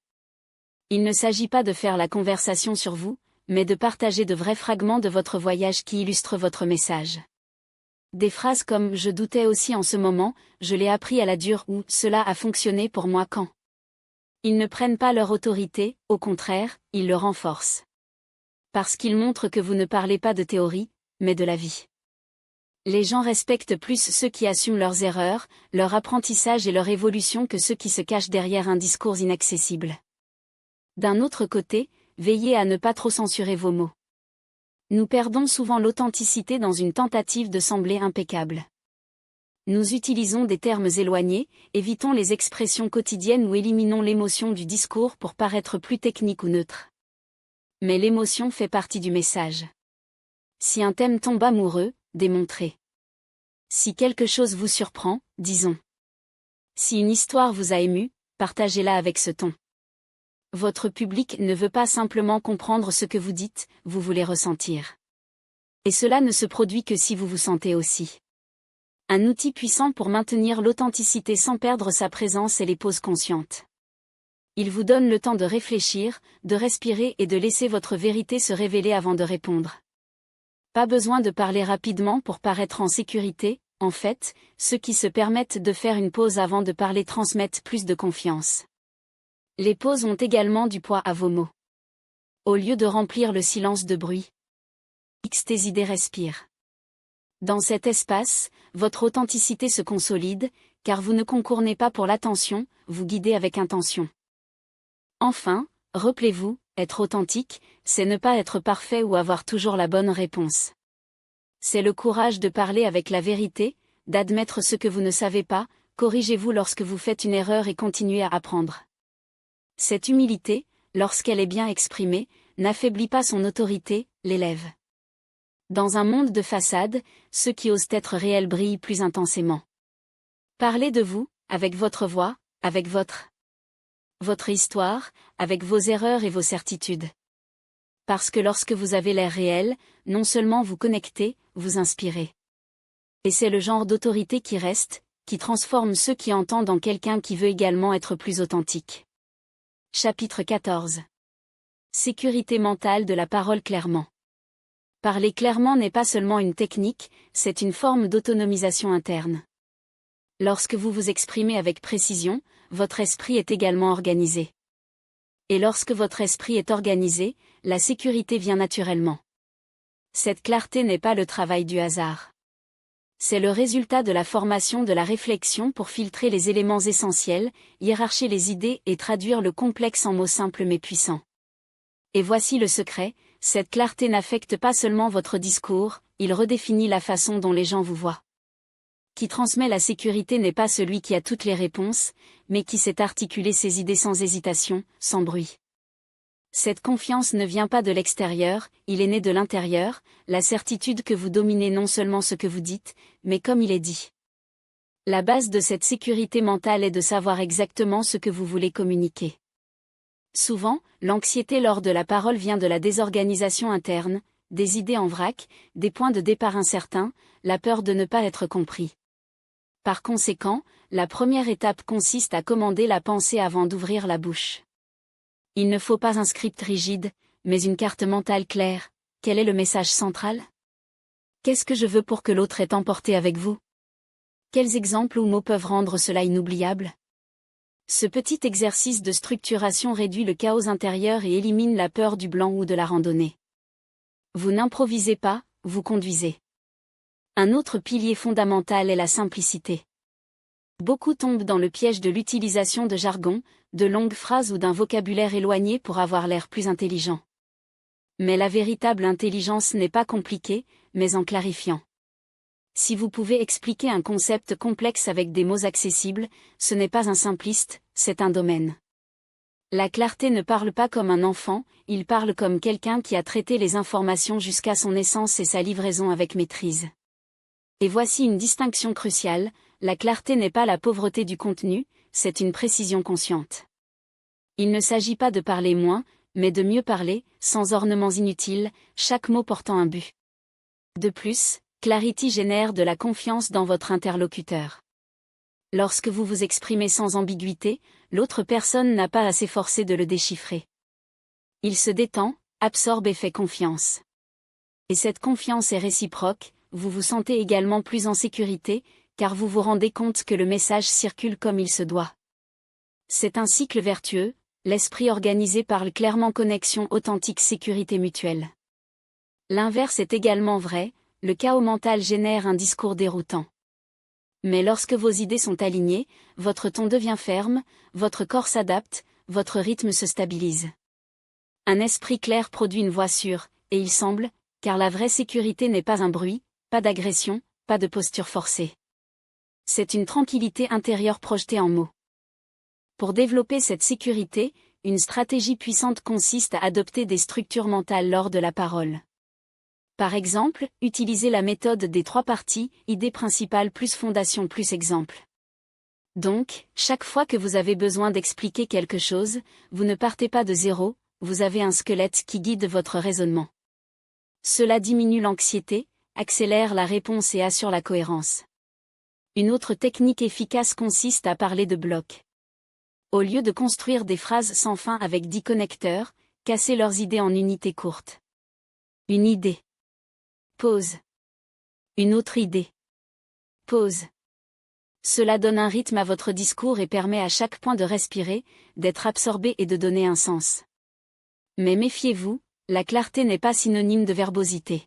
Speaker 1: Il ne s'agit pas de faire la conversation sur vous, mais de partager de vrais fragments de votre voyage qui illustrent votre message. Des phrases comme « je doutais aussi en ce moment, je l'ai appris à la dure » ou « cela a fonctionné pour moi quand ». Ils ne prennent pas leur autorité, au contraire, ils le renforcent. Parce qu'ils montrent que vous ne parlez pas de théorie, mais de la vie. Les gens respectent plus ceux qui assument leurs erreurs, leur apprentissage et leur évolution que ceux qui se cachent derrière un discours inaccessible. D'un autre côté, veillez à ne pas trop censurer vos mots. Nous perdons souvent l'authenticité dans une tentative de sembler impeccable. Nous utilisons des termes éloignés, évitons les expressions quotidiennes ou éliminons l'émotion du discours pour paraître plus technique ou neutre. Mais l'émotion fait partie du message. Si un thème tombe amoureux, démontrez. Si quelque chose vous surprend, disons. Si une histoire vous a ému, partagez-la avec ce ton. Votre public ne veut pas simplement comprendre ce que vous dites, vous voulez ressentir. Et cela ne se produit que si vous vous sentez aussi. Un outil puissant pour maintenir l'authenticité sans perdre sa présence est les pauses conscientes. Il vous donne le temps de réfléchir, de respirer et de laisser votre vérité se révéler avant de répondre. Pas besoin de parler rapidement pour paraître en sécurité, en fait, ceux qui se permettent de faire une pause avant de parler transmettent plus de confiance. Les pauses ont également du poids à vos mots. Au lieu de remplir le silence de bruit, tes idées respirent. Dans cet espace, votre authenticité se consolide, car vous ne concourez pas pour l'attention, vous guidez avec intention. Enfin, rappelez-vous, Être authentique, c'est ne pas être parfait ou avoir toujours la bonne réponse. C'est le courage de parler avec la vérité, d'admettre ce que vous ne savez pas, corrigez-vous lorsque vous faites une erreur et continuez à apprendre. Cette humilité, lorsqu'elle est bien exprimée, n'affaiblit pas son autorité, l'élève. Dans un monde de façade, ceux qui osent être réels brillent plus intensément. Parlez de vous, avec votre voix, avec votre histoire, avec vos erreurs et vos certitudes. Parce que lorsque vous avez l'air réel, non seulement vous connectez, vous inspirez. Et c'est le genre d'autorité qui reste, qui transforme ceux qui entendent en quelqu'un qui veut également être plus authentique. Chapitre 14. Sécurité mentale de la parole clairement. Parler clairement n'est pas seulement une technique, c'est une forme d'autonomisation interne. Lorsque vous vous exprimez avec précision, votre esprit est également organisé. Et lorsque votre esprit est organisé, la sécurité vient naturellement. Cette clarté n'est pas le travail du hasard. C'est le résultat de la formation de la réflexion pour filtrer les éléments essentiels, hiérarchiser les idées et traduire le complexe en mots simples mais puissants. Et voici le secret, cette clarté n'affecte pas seulement votre discours, il redéfinit la façon dont les gens vous voient. Qui transmet la sécurité n'est pas celui qui a toutes les réponses, mais qui sait articuler ses idées sans hésitation, sans bruit. Cette confiance ne vient pas de l'extérieur, il est né de l'intérieur, la certitude que vous dominez non seulement ce que vous dites, mais comme il est dit. La base de cette sécurité mentale est de savoir exactement ce que vous voulez communiquer. Souvent, l'anxiété lors de la parole vient de la désorganisation interne, des idées en vrac, des points de départ incertains, la peur de ne pas être compris. Par conséquent, la première étape consiste à commander la pensée avant d'ouvrir la bouche. Il ne faut pas un script rigide, mais une carte mentale claire. Quel est le message central? Qu'est-ce que je veux pour que l'autre ait emporté avec vous? Quels exemples ou mots peuvent rendre cela inoubliable? Ce petit exercice de structuration réduit le chaos intérieur et élimine la peur du blanc ou de la randonnée. Vous n'improvisez pas, vous conduisez. Un autre pilier fondamental est la simplicité. Beaucoup tombent dans le piège de l'utilisation de jargon, de longues phrases ou d'un vocabulaire éloigné pour avoir l'air plus intelligent. Mais la véritable intelligence n'est pas compliquée, mais en clarifiant. Si vous pouvez expliquer un concept complexe avec des mots accessibles, ce n'est pas un simpliste, c'est un domaine. La clarté ne parle pas comme un enfant, il parle comme quelqu'un qui a traité les informations jusqu'à son essence et sa livraison avec maîtrise. Et voici une distinction cruciale, la clarté n'est pas la pauvreté du contenu, c'est une précision consciente. Il ne s'agit pas de parler moins, mais de mieux parler, sans ornements inutiles, chaque mot portant un but. De plus, clarity génère de la confiance dans votre interlocuteur. Lorsque vous vous exprimez sans ambiguïté, l'autre personne n'a pas à s'efforcer de le déchiffrer. Il se détend, absorbe et fait confiance. Et cette confiance est réciproque, vous vous sentez également plus en sécurité, car vous vous rendez compte que le message circule comme il se doit. C'est un cycle vertueux, l'esprit organisé parle clairement, connexion authentique, sécurité mutuelle. L'inverse est également vrai, le chaos mental génère un discours déroutant. Mais lorsque vos idées sont alignées, votre ton devient ferme, votre corps s'adapte, votre rythme se stabilise. Un esprit clair produit une voix sûre, et il semble, car la vraie sécurité n'est pas un bruit, pas d'agression, pas de posture forcée. C'est une tranquillité intérieure projetée en mots. Pour développer cette sécurité, une stratégie puissante consiste à adopter des structures mentales lors de la parole. Par exemple, utilisez la méthode des 3 parties, idée principale plus fondation plus exemple. Donc, chaque fois que vous avez besoin d'expliquer quelque chose, vous ne partez pas de zéro, vous avez un squelette qui guide votre raisonnement. Cela diminue l'anxiété, accélère la réponse et assure la cohérence. Une autre technique efficace consiste à parler de blocs. Au lieu de construire des phrases sans fin avec 10 connecteurs, cassez leurs idées en unités courtes. Une idée. Pause. Une autre idée. Pause. Cela donne un rythme à votre discours et permet à chaque point de respirer, d'être absorbé et de donner un sens. Mais méfiez-vous, la clarté n'est pas synonyme de verbosité.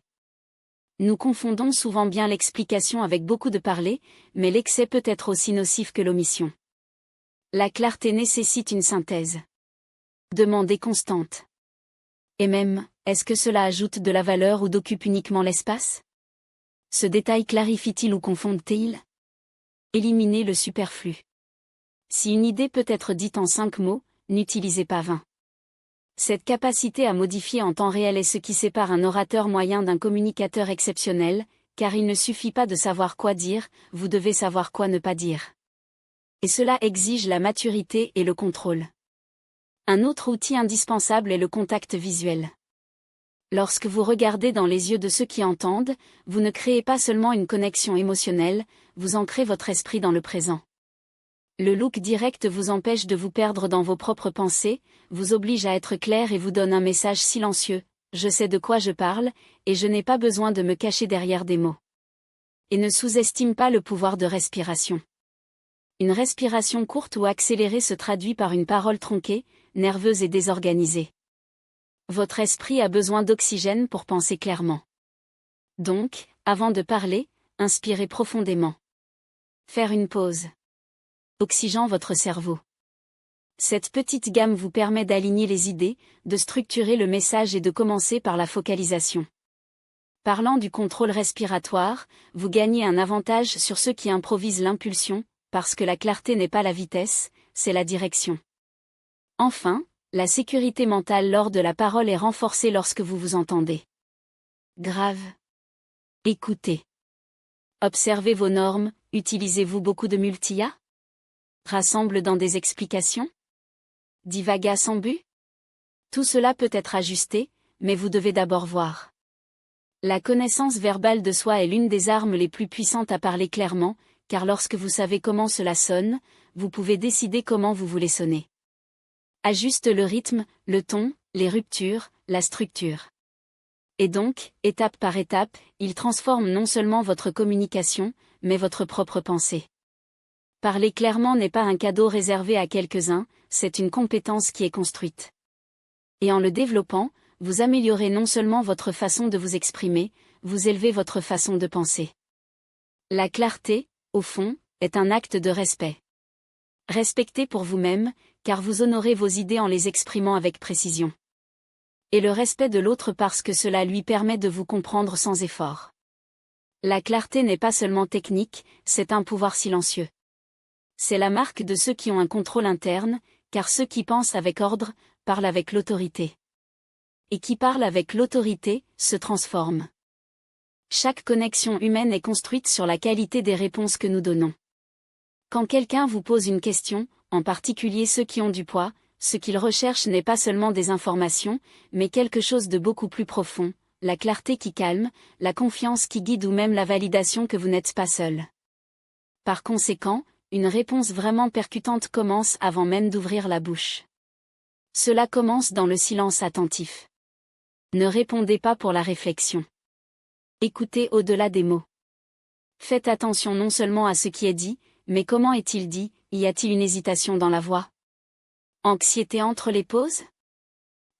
Speaker 1: Nous confondons souvent bien l'explication avec beaucoup de parler, mais l'excès peut être aussi nocif que l'omission. La clarté nécessite une synthèse. Demandez constante. Et même, est-ce que cela ajoute de la valeur ou d'occupe uniquement l'espace? Ce détail clarifie-t-il ou confonde-t-il? Éliminez le superflu. Si une idée peut être dite en 5 mots, n'utilisez pas 20. Cette capacité à modifier en temps réel est ce qui sépare un orateur moyen d'un communicateur exceptionnel, car il ne suffit pas de savoir quoi dire, vous devez savoir quoi ne pas dire. Et cela exige la maturité et le contrôle. Un autre outil indispensable est le contact visuel. Lorsque vous regardez dans les yeux de ceux qui entendent, vous ne créez pas seulement une connexion émotionnelle, vous ancrez votre esprit dans le présent. Le look direct vous empêche de vous perdre dans vos propres pensées, vous oblige à être clair et vous donne un message silencieux. Je sais de quoi je parle, et je n'ai pas besoin de me cacher derrière des mots. Et ne sous-estime pas le pouvoir de respiration. Une respiration courte ou accélérée se traduit par une parole tronquée, nerveuse et désorganisée. Votre esprit a besoin d'oxygène pour penser clairement. Donc, avant de parler, inspirez profondément. Faire une pause. Oxygène votre cerveau. Cette petite gamme vous permet d'aligner les idées, de structurer le message et de commencer par la focalisation. Parlant du contrôle respiratoire, vous gagnez un avantage sur ceux qui improvisent l'impulsion, parce que la clarté n'est pas la vitesse, c'est la direction. Enfin, la sécurité mentale lors de la parole est renforcée lorsque vous vous entendez. Grave. Écoutez. Observez vos normes, utilisez-vous beaucoup de multilla? Rassemble dans des explications? Divaga sans but? Tout cela peut être ajusté, mais vous devez d'abord voir. La connaissance verbale de soi est l'une des armes les plus puissantes à parler clairement, car lorsque vous savez comment cela sonne, vous pouvez décider comment vous voulez sonner. Ajuste le rythme, le ton, les ruptures, la structure. Et donc, étape par étape, il transforme non seulement votre communication, mais votre propre pensée. Parler clairement n'est pas un cadeau réservé à quelques-uns, c'est une compétence qui est construite. Et en le développant, vous améliorez non seulement votre façon de vous exprimer, vous élevez votre façon de penser. La clarté, au fond, est un acte de respect. Respectez pour vous-même, car vous honorez vos idées en les exprimant avec précision. Et le respect de l'autre parce que cela lui permet de vous comprendre sans effort. La clarté n'est pas seulement technique, c'est un pouvoir silencieux. C'est la marque de ceux qui ont un contrôle interne, car ceux qui pensent avec ordre, parlent avec l'autorité. Et qui parlent avec l'autorité, se transforment. Chaque connexion humaine est construite sur la qualité des réponses que nous donnons. Quand quelqu'un vous pose une question, en particulier ceux qui ont du poids, ce qu'ils recherchent n'est pas seulement des informations, mais quelque chose de beaucoup plus profond, la clarté qui calme, la confiance qui guide ou même la validation que vous n'êtes pas seul. Par conséquent, une réponse vraiment percutante commence avant même d'ouvrir la bouche. Cela commence dans le silence attentif. Ne répondez pas pour la réflexion. Écoutez au-delà des mots. Faites attention non seulement à ce qui est dit, mais comment est-il dit, y a-t-il une hésitation dans la voix? Anxiété entre les pauses?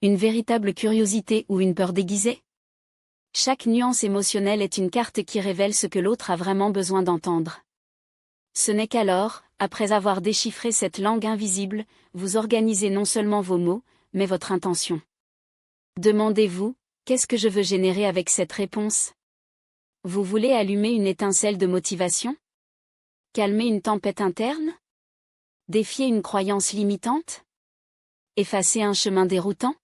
Speaker 1: Une véritable curiosité ou une peur déguisée? Chaque nuance émotionnelle est une carte qui révèle ce que l'autre a vraiment besoin d'entendre. Ce n'est qu'alors, après avoir déchiffré cette langue invisible, vous organisez non seulement vos mots, mais votre intention. Demandez-vous, qu'est-ce que je veux générer avec cette réponse? Vous voulez allumer une étincelle de motivation? Calmer une tempête interne? Défier une croyance limitante? Effacer un chemin déroutant?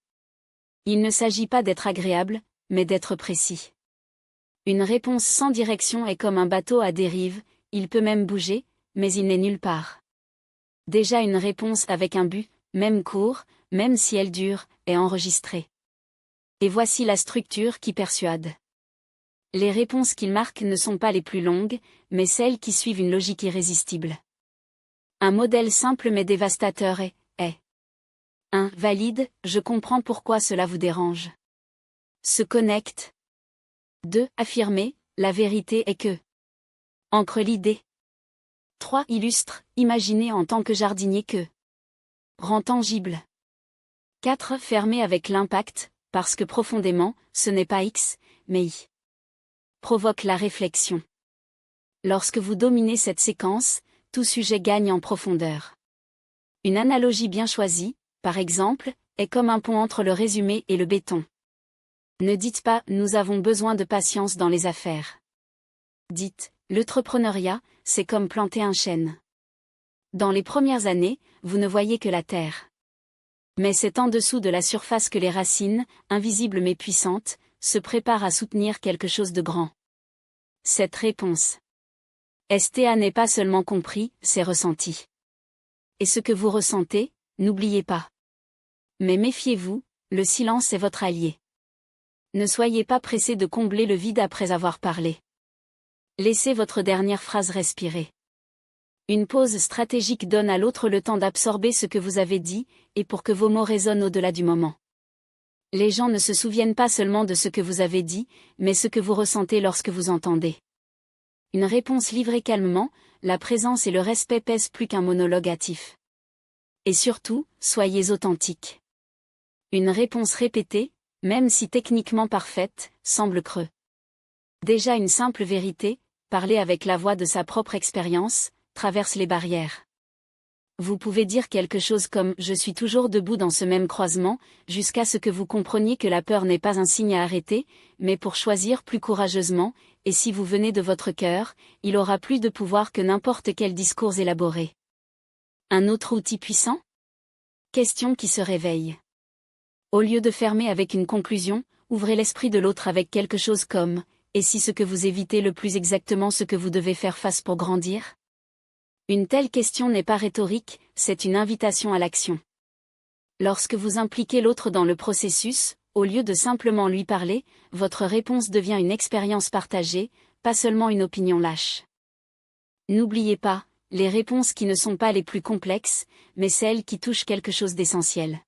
Speaker 1: Il ne s'agit pas d'être agréable, mais d'être précis. Une réponse sans direction est comme un bateau à dérive, il peut même bouger, mais il n'est nulle part. Déjà une réponse avec un but, même court, même si elle dure, est enregistrée. Et voici la structure qui persuade. Les réponses qu'il marque ne sont pas les plus longues, mais celles qui suivent une logique irrésistible. Un modèle simple mais dévastateur est 1. Valide, je comprends pourquoi cela vous dérange. Se connecte. 2. Affirmer, la vérité est que. Ancre l'idée. 3. Illustre, imaginer en tant que jardinier que. Rend tangible. 4. Fermer avec l'impact, parce que profondément, ce n'est pas X, mais Y. Provoque la réflexion. Lorsque vous dominez cette séquence, tout sujet gagne en profondeur. Une analogie bien choisie, par exemple, est comme un pont entre le résumé et le béton. Ne dites pas « nous avons besoin de patience dans les affaires ». Dites « l'entrepreneuriat, c'est comme planter un chêne. Dans les premières années, vous ne voyez que la terre. Mais c'est en dessous de la surface que les racines, invisibles mais puissantes, se préparent à soutenir quelque chose de grand. » Cette réponse STA n'est pas seulement compris, c'est ressenti. Et ce que vous ressentez, n'oubliez pas. Mais méfiez-vous, le silence est votre allié. Ne soyez pas pressé de combler le vide après avoir parlé. Laissez votre dernière phrase respirer. Une pause stratégique donne à l'autre le temps d'absorber ce que vous avez dit, et pour que vos mots résonnent au-delà du moment. Les gens ne se souviennent pas seulement de ce que vous avez dit, mais ce que vous ressentez lorsque vous entendez. Une réponse livrée calmement, la présence et le respect pèsent plus qu'un monologue hâtif. Et surtout, soyez authentique. Une réponse répétée, même si techniquement parfaite, semble creux. Déjà une simple vérité, parler avec la voix de sa propre expérience, traverse les barrières. Vous pouvez dire quelque chose comme « je suis toujours debout dans ce même croisement », jusqu'à ce que vous compreniez que la peur n'est pas un signe à arrêter, mais pour choisir plus courageusement, et si vous venez de votre cœur, il aura plus de pouvoir que n'importe quel discours élaboré. Un autre outil puissant ? Question qui se réveille. Au lieu de fermer avec une conclusion, ouvrez l'esprit de l'autre avec quelque chose comme « et si ce que vous évitez le plus exactement ce que vous devez faire face pour grandir ?» Une telle question n'est pas rhétorique, c'est une invitation à l'action. Lorsque vous impliquez l'autre dans le processus, au lieu de simplement lui parler, votre réponse devient une expérience partagée, pas seulement une opinion lâche. N'oubliez pas, les réponses qui ne sont pas les plus complexes, mais celles qui touchent quelque chose d'essentiel.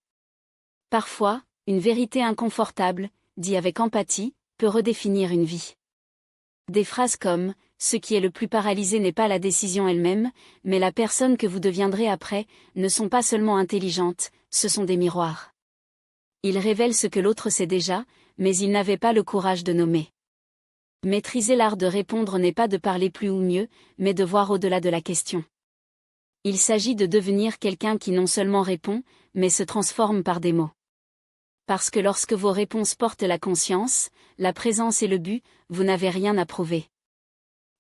Speaker 1: Parfois, une vérité inconfortable, dit avec empathie, peut redéfinir une vie. Des phrases comme « ce qui est le plus paralysé n'est pas la décision elle-même, mais la personne que vous deviendrez après » ne sont pas seulement intelligentes, ce sont des miroirs. Ils révèlent ce que l'autre sait déjà, mais ils n'avaient pas le courage de nommer. Maîtriser l'art de répondre n'est pas de parler plus ou mieux, mais de voir au-delà de la question. Il s'agit de devenir quelqu'un qui non seulement répond, mais se transforme par des mots. Parce que lorsque vos réponses portent la conscience, la présence et le but, vous n'avez rien à prouver.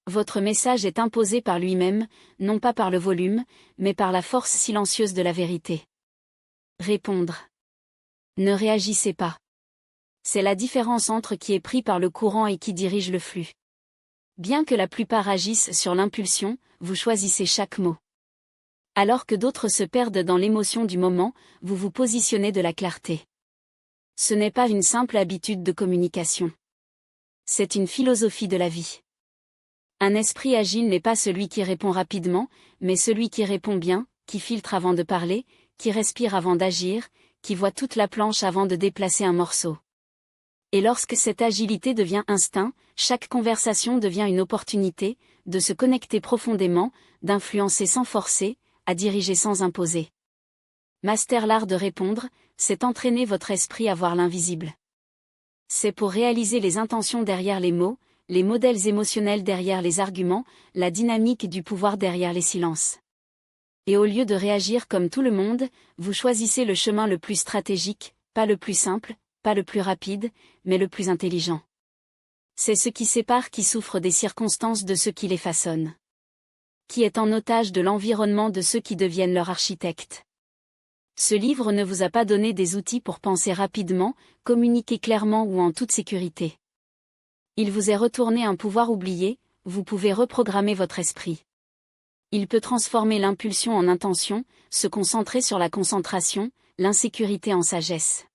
Speaker 1: Votre message est imposé par lui-même, non pas par le volume, mais par la force silencieuse de la vérité. Répondre. Ne réagissez pas. C'est la différence entre qui est pris par le courant et qui dirige le flux. Bien que la plupart agissent sur l'impulsion, vous choisissez chaque mot. Alors que d'autres se perdent dans l'émotion du moment, vous vous positionnez de la clarté. Ce n'est pas une simple habitude de communication. C'est une philosophie de la vie. Un esprit agile n'est pas celui qui répond rapidement, mais celui qui répond bien, qui filtre avant de parler, qui respire avant d'agir, qui voit toute la planche avant de déplacer un morceau. Et lorsque cette agilité devient instinct, chaque conversation devient une opportunité, de se connecter profondément, d'influencer sans forcer, à diriger sans imposer. Master l'art de répondre, c'est entraîner votre esprit à voir l'invisible. C'est pour réaliser les intentions derrière les mots, les modèles émotionnels derrière les arguments, la dynamique du pouvoir derrière les silences. Et au lieu de réagir comme tout le monde, vous choisissez le chemin le plus stratégique, pas le plus simple, pas le plus rapide, mais le plus intelligent. C'est ce qui sépare qui souffre des circonstances de ceux qui les façonnent. Qui est en otage de l'environnement de ceux qui deviennent leur architecte. Ce livre ne vous a pas donné des outils pour penser rapidement, communiquer clairement ou en toute sécurité. Il vous est retourné un pouvoir oublié, vous pouvez reprogrammer votre esprit. Il peut transformer l'impulsion en intention, se concentrer sur la concentration, l'insécurité en sagesse.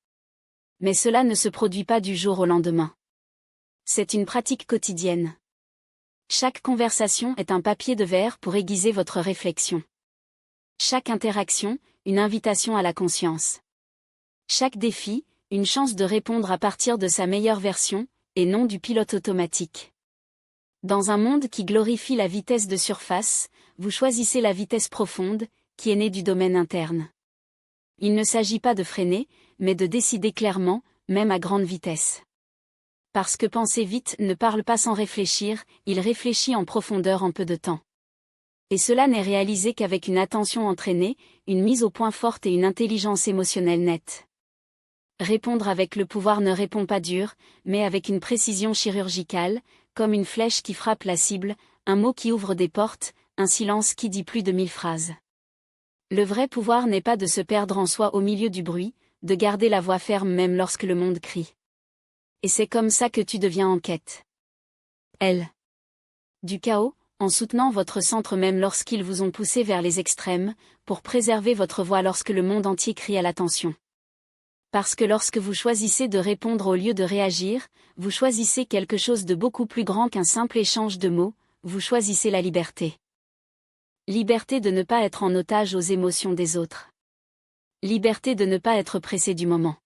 Speaker 1: Mais cela ne se produit pas du jour au lendemain. C'est une pratique quotidienne. Chaque conversation est un papier de verre pour aiguiser votre réflexion. Chaque interaction, une invitation à la conscience. Chaque défi, une chance de répondre à partir de sa meilleure version, et non du pilote automatique. Dans un monde qui glorifie la vitesse de surface, vous choisissez la vitesse profonde, qui est née du domaine interne. Il ne s'agit pas de freiner, mais de décider clairement, même à grande vitesse. Parce que penser vite ne parle pas sans réfléchir, il réfléchit en profondeur en peu de temps. Et cela n'est réalisé qu'avec une attention entraînée, une mise au point forte et une intelligence émotionnelle nette. Répondre avec le pouvoir ne répond pas dur, mais avec une précision chirurgicale, comme une flèche qui frappe la cible, un mot qui ouvre des portes, un silence qui dit plus de 1000 phrases. Le vrai pouvoir n'est pas de se perdre en soi au milieu du bruit, de garder la voix ferme même lorsque le monde crie. Et c'est comme ça que tu deviens en quête. Du chaos, en soutenant votre centre même lorsqu'ils vous ont poussé vers les extrêmes, pour préserver votre voix lorsque le monde entier crie à l'attention. Parce que lorsque vous choisissez de répondre au lieu de réagir, vous choisissez quelque chose de beaucoup plus grand qu'un simple échange de mots, vous choisissez la liberté. Liberté de ne pas être en otage aux émotions des autres. Liberté de ne pas être pressé du moment.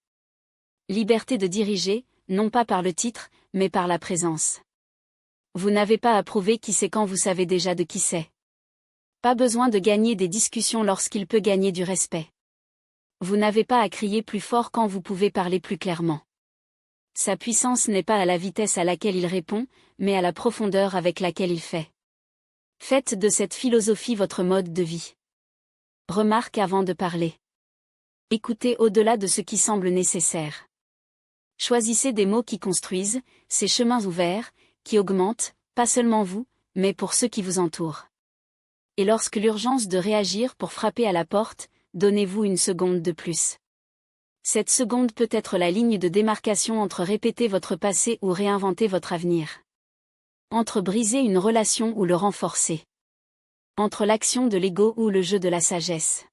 Speaker 1: Liberté de diriger, non pas par le titre, mais par la présence. Vous n'avez pas à prouver qui c'est quand vous savez déjà de qui c'est. Pas besoin de gagner des discussions lorsqu'il peut gagner du respect. Vous n'avez pas à crier plus fort quand vous pouvez parler plus clairement. Sa puissance n'est pas à la vitesse à laquelle il répond, mais à la profondeur avec laquelle il fait. Faites de cette philosophie votre mode de vie. Remarque avant de parler. Écoutez au-delà de ce qui semble nécessaire. Choisissez des mots qui construisent, ces chemins ouverts, qui augmentent, pas seulement vous, mais pour ceux qui vous entourent. Et lorsque l'urgence de réagir pour frapper à la porte, donnez-vous une seconde de plus. Cette seconde peut être la ligne de démarcation entre répéter votre passé ou réinventer votre avenir. Entre briser une relation ou le renforcer. Entre l'action de l'ego ou le jeu de la sagesse.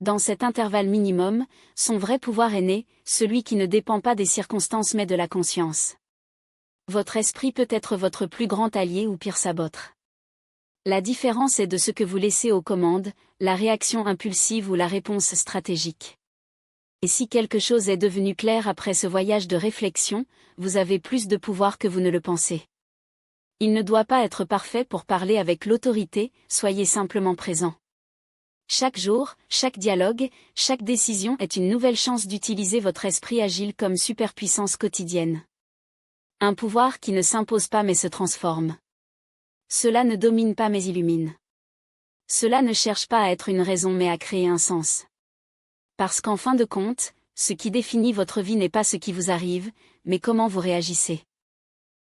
Speaker 1: Dans cet intervalle minimum, son vrai pouvoir est né, celui qui ne dépend pas des circonstances mais de la conscience. Votre esprit peut être votre plus grand allié ou pire sabotre. La différence est de ce que vous laissez aux commandes, la réaction impulsive ou la réponse stratégique. Et si quelque chose est devenu clair après ce voyage de réflexion, vous avez plus de pouvoir que vous ne le pensez. Il ne doit pas être parfait pour parler avec l'autorité, soyez simplement présent. Chaque jour, chaque dialogue, chaque décision est une nouvelle chance d'utiliser votre esprit agile comme superpuissance quotidienne. Un pouvoir qui ne s'impose pas mais se transforme. Cela ne domine pas mais illumine. Cela ne cherche pas à être une raison mais à créer un sens. Parce qu'en fin de compte, ce qui définit votre vie n'est pas ce qui vous arrive, mais comment vous réagissez.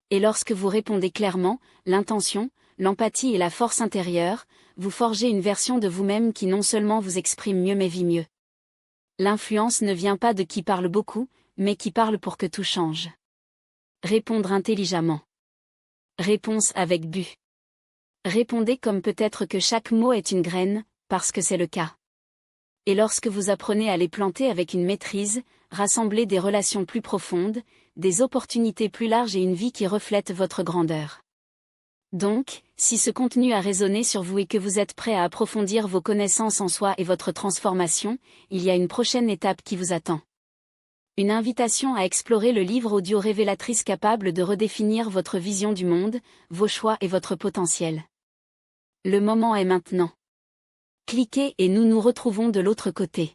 Speaker 1: Et lorsque vous répondez clairement, l'intention, l'empathie et la force intérieure, vous forgez une version de vous-même qui non seulement vous exprime mieux mais vit mieux. L'influence ne vient pas de qui parle beaucoup, mais qui parle pour que tout change. Répondre intelligemment. Réponse avec but. Répondez comme peut-être que chaque mot est une graine, parce que c'est le cas. Et lorsque vous apprenez à les planter avec une maîtrise, rassemblez des relations plus profondes, des opportunités plus larges et une vie qui reflète votre grandeur. Donc, si ce contenu a résonné sur vous et que vous êtes prêt à approfondir vos connaissances en soi et votre transformation, il y a une prochaine étape qui vous attend. Une invitation à explorer le livre audio révélatrice capable de redéfinir votre vision du monde, vos choix et votre potentiel. Le moment est maintenant. Cliquez et nous nous retrouvons de l'autre côté.